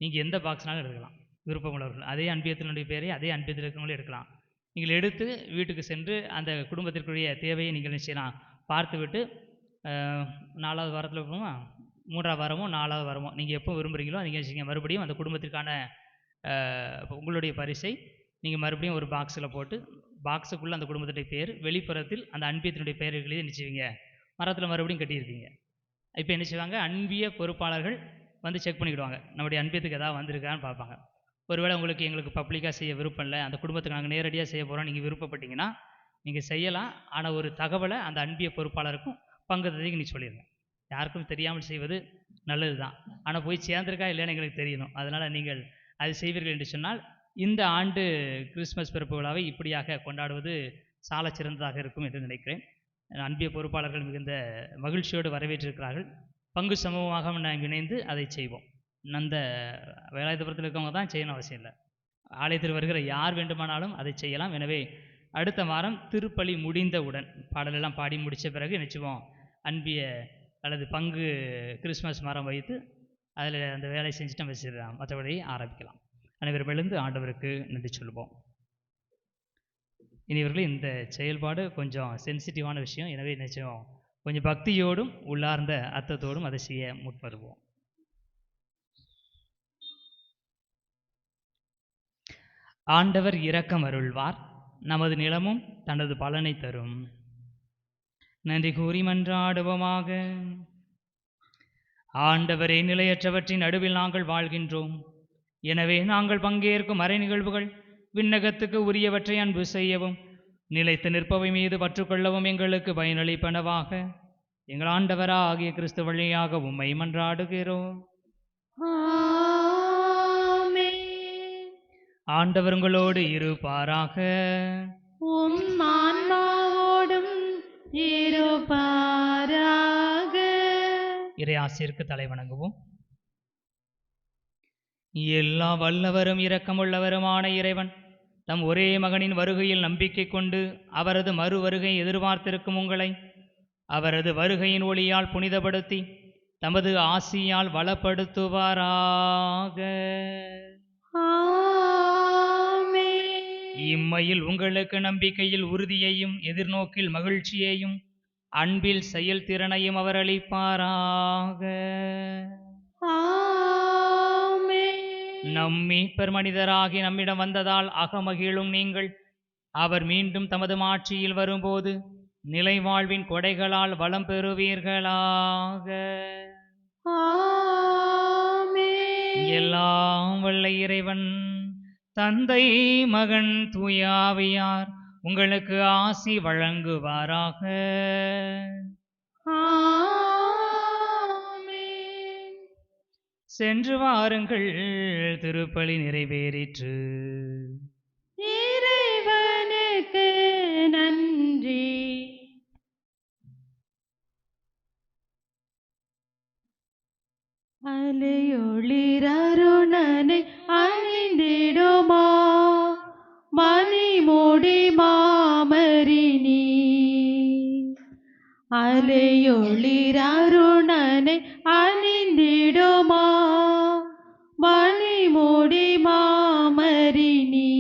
நீங்கள் எந்த பாக்ஸ்னாலும் எடுக்கலாம். விருப்பமுள்ளவர்கள் அதே அன்பியத்தினுடைய பேரை அதே அன்பியத்தில் இருக்கிறவங்களே எடுக்கலாம். நீங்கள் எடுத்து வீட்டுக்கு சென்று அந்த குடும்பத்திற்குரிய தேவையை நீங்கள் நிச்சயம் பார்த்துவிட்டு 4வது வாரத்தில் போவோமா, 3ஆவது வாரமோ 4வது வாரமோ நீங்கள் எப்போ விரும்புகிறீங்களோ நீங்கள் மறுபடியும் அந்த குடும்பத்திற்கான உங்களுடைய பரிசை நீங்கள் மறுபடியும் ஒரு பாக்ஸில் போட்டு பாக்ஸுக்குள்ளே அந்த குடும்பத்துடைய பேர் வெளிப்புறத்தில் அந்த அன்பியத்தினுடைய பெயர்களை நிச்சயிங்க மரத்தில் மறுபடியும் கட்டியிருக்கீங்க. இப்போ என்ன செய்வாங்க, அன்பிய பொறுப்பாளர்கள் வந்து செக் பண்ணிக்கிடுவாங்க நம்முடைய அன்பியத்துக்கு ஏதாவது வந்திருக்கான்னு பார்ப்பாங்க. ஒருவேளை எங்களுக்கு பப்ளிக்காக செய்ய விருப்பம் இல்லை, அந்த குடும்பத்துக்கு நாங்கள் நேரடியாக செய்ய போகிறோம், நீங்கள் விருப்பப்பட்டீங்கன்னா நீங்கள் செய்யலாம். ஆனால் ஒரு தகவலை அந்த அன்பிய பொறுப்பாளருக்கும் பங்கு தந்தைக்கு நீ சொல்லிடுங்க. யாருக்கும் தெரியாமல் செய்வது நல்லது தான். ஆனால் போய் சேர்ந்திருக்கா இல்லைன்னு எங்களுக்கு தெரியணும். அதனால் நீங்கள் அது செய்வீர்கள் என்று சொன்னால் இந்த ஆண்டு கிறிஸ்மஸ் பிறப்பு விழாவை இப்படியாக கொண்டாடுவது சால சிறந்ததாக இருக்கும் என்று நினைக்கிறேன். அன்பிய பொறுப்பாளர்கள் மிகுந்த மகிழ்ச்சியோடு வரவேற்றிருக்கிறார்கள். பங்கு சமூகமாக நாம் இணைந்து அதை செய்வோம். அந்த வேலாயுதபுரத்தில் இருக்கவங்க தான் செய்யணும் அவசியம் இல்லை. ஆலயத்தில் வருகிற யார் வேண்டுமானாலும் அதை செய்யலாம். எனவே அடுத்த வாரம் திருப்பலி முடிந்தவுடன் பாடலெல்லாம் பாடி முடித்த பிறகு நிச்சயம் அன்பிய அல்லது பங்கு கிறிஸ்மஸ் மரம் வைத்து அதில் அந்த வேலை செஞ்சுட்டு நம்ம வச்சிடலாம், மற்றபடி ஆரம்பிக்கலாம். அனைவரும் எழுந்து ஆண்டவருக்கு நன்றி சொல்லுவோம். இனிவர்கள் இந்த செயல்பாடு கொஞ்சம் சென்சிட்டிவான விஷயம். எனவே நிச்சயம் கொஞ்சம் பக்தியோடும் உள்ளார்ந்த அர்த்தத்தோடும் அதை செய்ய முற்படுவோம். ஆண்டவர் இரக்கம் அருள்வார், நமது நிலமும் தனது பலனை தரும். நன்றி கூறி மன்றாடுவோமாக. ஆண்டவரே, நிலையற்றவற்றின் நடுவில் நாங்கள் வாழ்கின்றோம். எனவே நாங்கள் பங்கேற்கும் மறை நிகழ்வுகள் விண்ணகத்துக்கு உரியவற்றை அன்பு செய்யவும் நிலைத்து நிற்பவை மீது பற்றுக்கொள்ளவும் எங்களுக்கு பயனளிப்பனவாக எங்கள் ஆண்டவராகிய கிறிஸ்து வழியாக உம்மை மன்றாடுகிறோம். ஆண்டவர் உங்களோடு இருப்பாராக. உம் ஆன்மாவோடும் இருப்பாராக. இறையாசிற்கு தலை வணங்குவோம். எல்லா வல்லவரும் இரக்கமுள்ளவருமான இறைவன் தம் ஒரே மகனின் வருகையில் நம்பிக்கை கொண்டு அவரது மறு வருகை எதிர்பார்த்திருக்கும் உங்களை அவரது வருகையின் ஒளியால் புனிதப்படுத்தி தமது ஆசியால் வளப்படுத்துவாராக. இம்மையில் உங்களுக்கு நம்பிக்கையில் உறுதியையும் எதிர்நோக்கில் மகிழ்ச்சியையும் அன்பில் செயல்திறனையும் அவர் அளிப்பாராக. நம் மீட்பர் மனிதராகி நம்மிடம் வந்ததால் அகமகிழும் நீங்கள் அவர் மீண்டும் தமது மாட்சியில் வரும்போது நிலை வாழ்வின் கொடைகளால் வளம் பெறுவீர்களாக. எல்லாம் வல்ல இறைவன் தந்தை மகன் தூயாவியார் உங்களுக்கு ஆசி வழங்குவாராக. சென்று வாருங்கள், திருப்பலி நிறைவேறிற்று. இறைவனுக்கு நன்றி. அலையொளிரருணனை அணிந்திடுமா மணிமுடி மாமரினி. அலையொளிரருணனை அணிந்திடுமா மணிமுடி மாமரினி.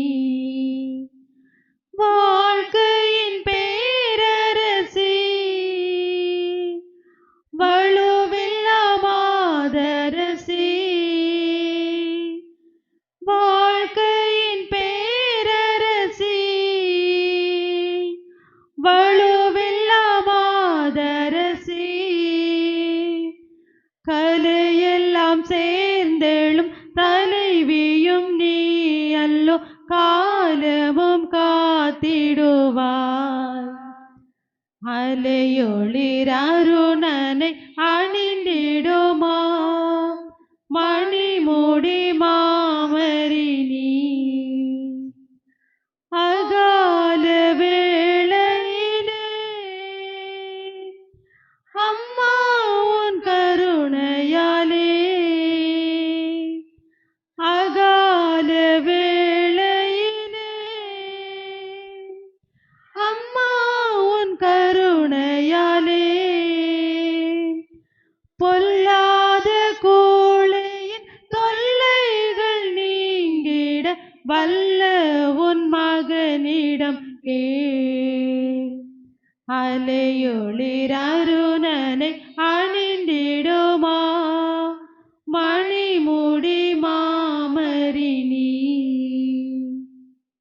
வாழ்க்கையின் பேரரசி வலுவில்லா மாதரசி. வாழ்க்கையின் பேரரசி வலுவில்லா மாதரசி. கலையெல்லாம் சேர்ந்தெழும் தலைவியும் நீ அல்லோ காலமும் காத்திடுவாய். அலையொளிரருணனை அணிந்திடுமா மணிமுடி மாமரினி. அகால வேளையிலே அம்மா உன் கருணையாலே. அகால வேளையிலே அம்மா உன் கருணையாலே. பொல்லாத கோழையின் தொல்லைகள் நீங்கிட வல்ல உன் மகனிடம் கேள். அலையொளிரருணனை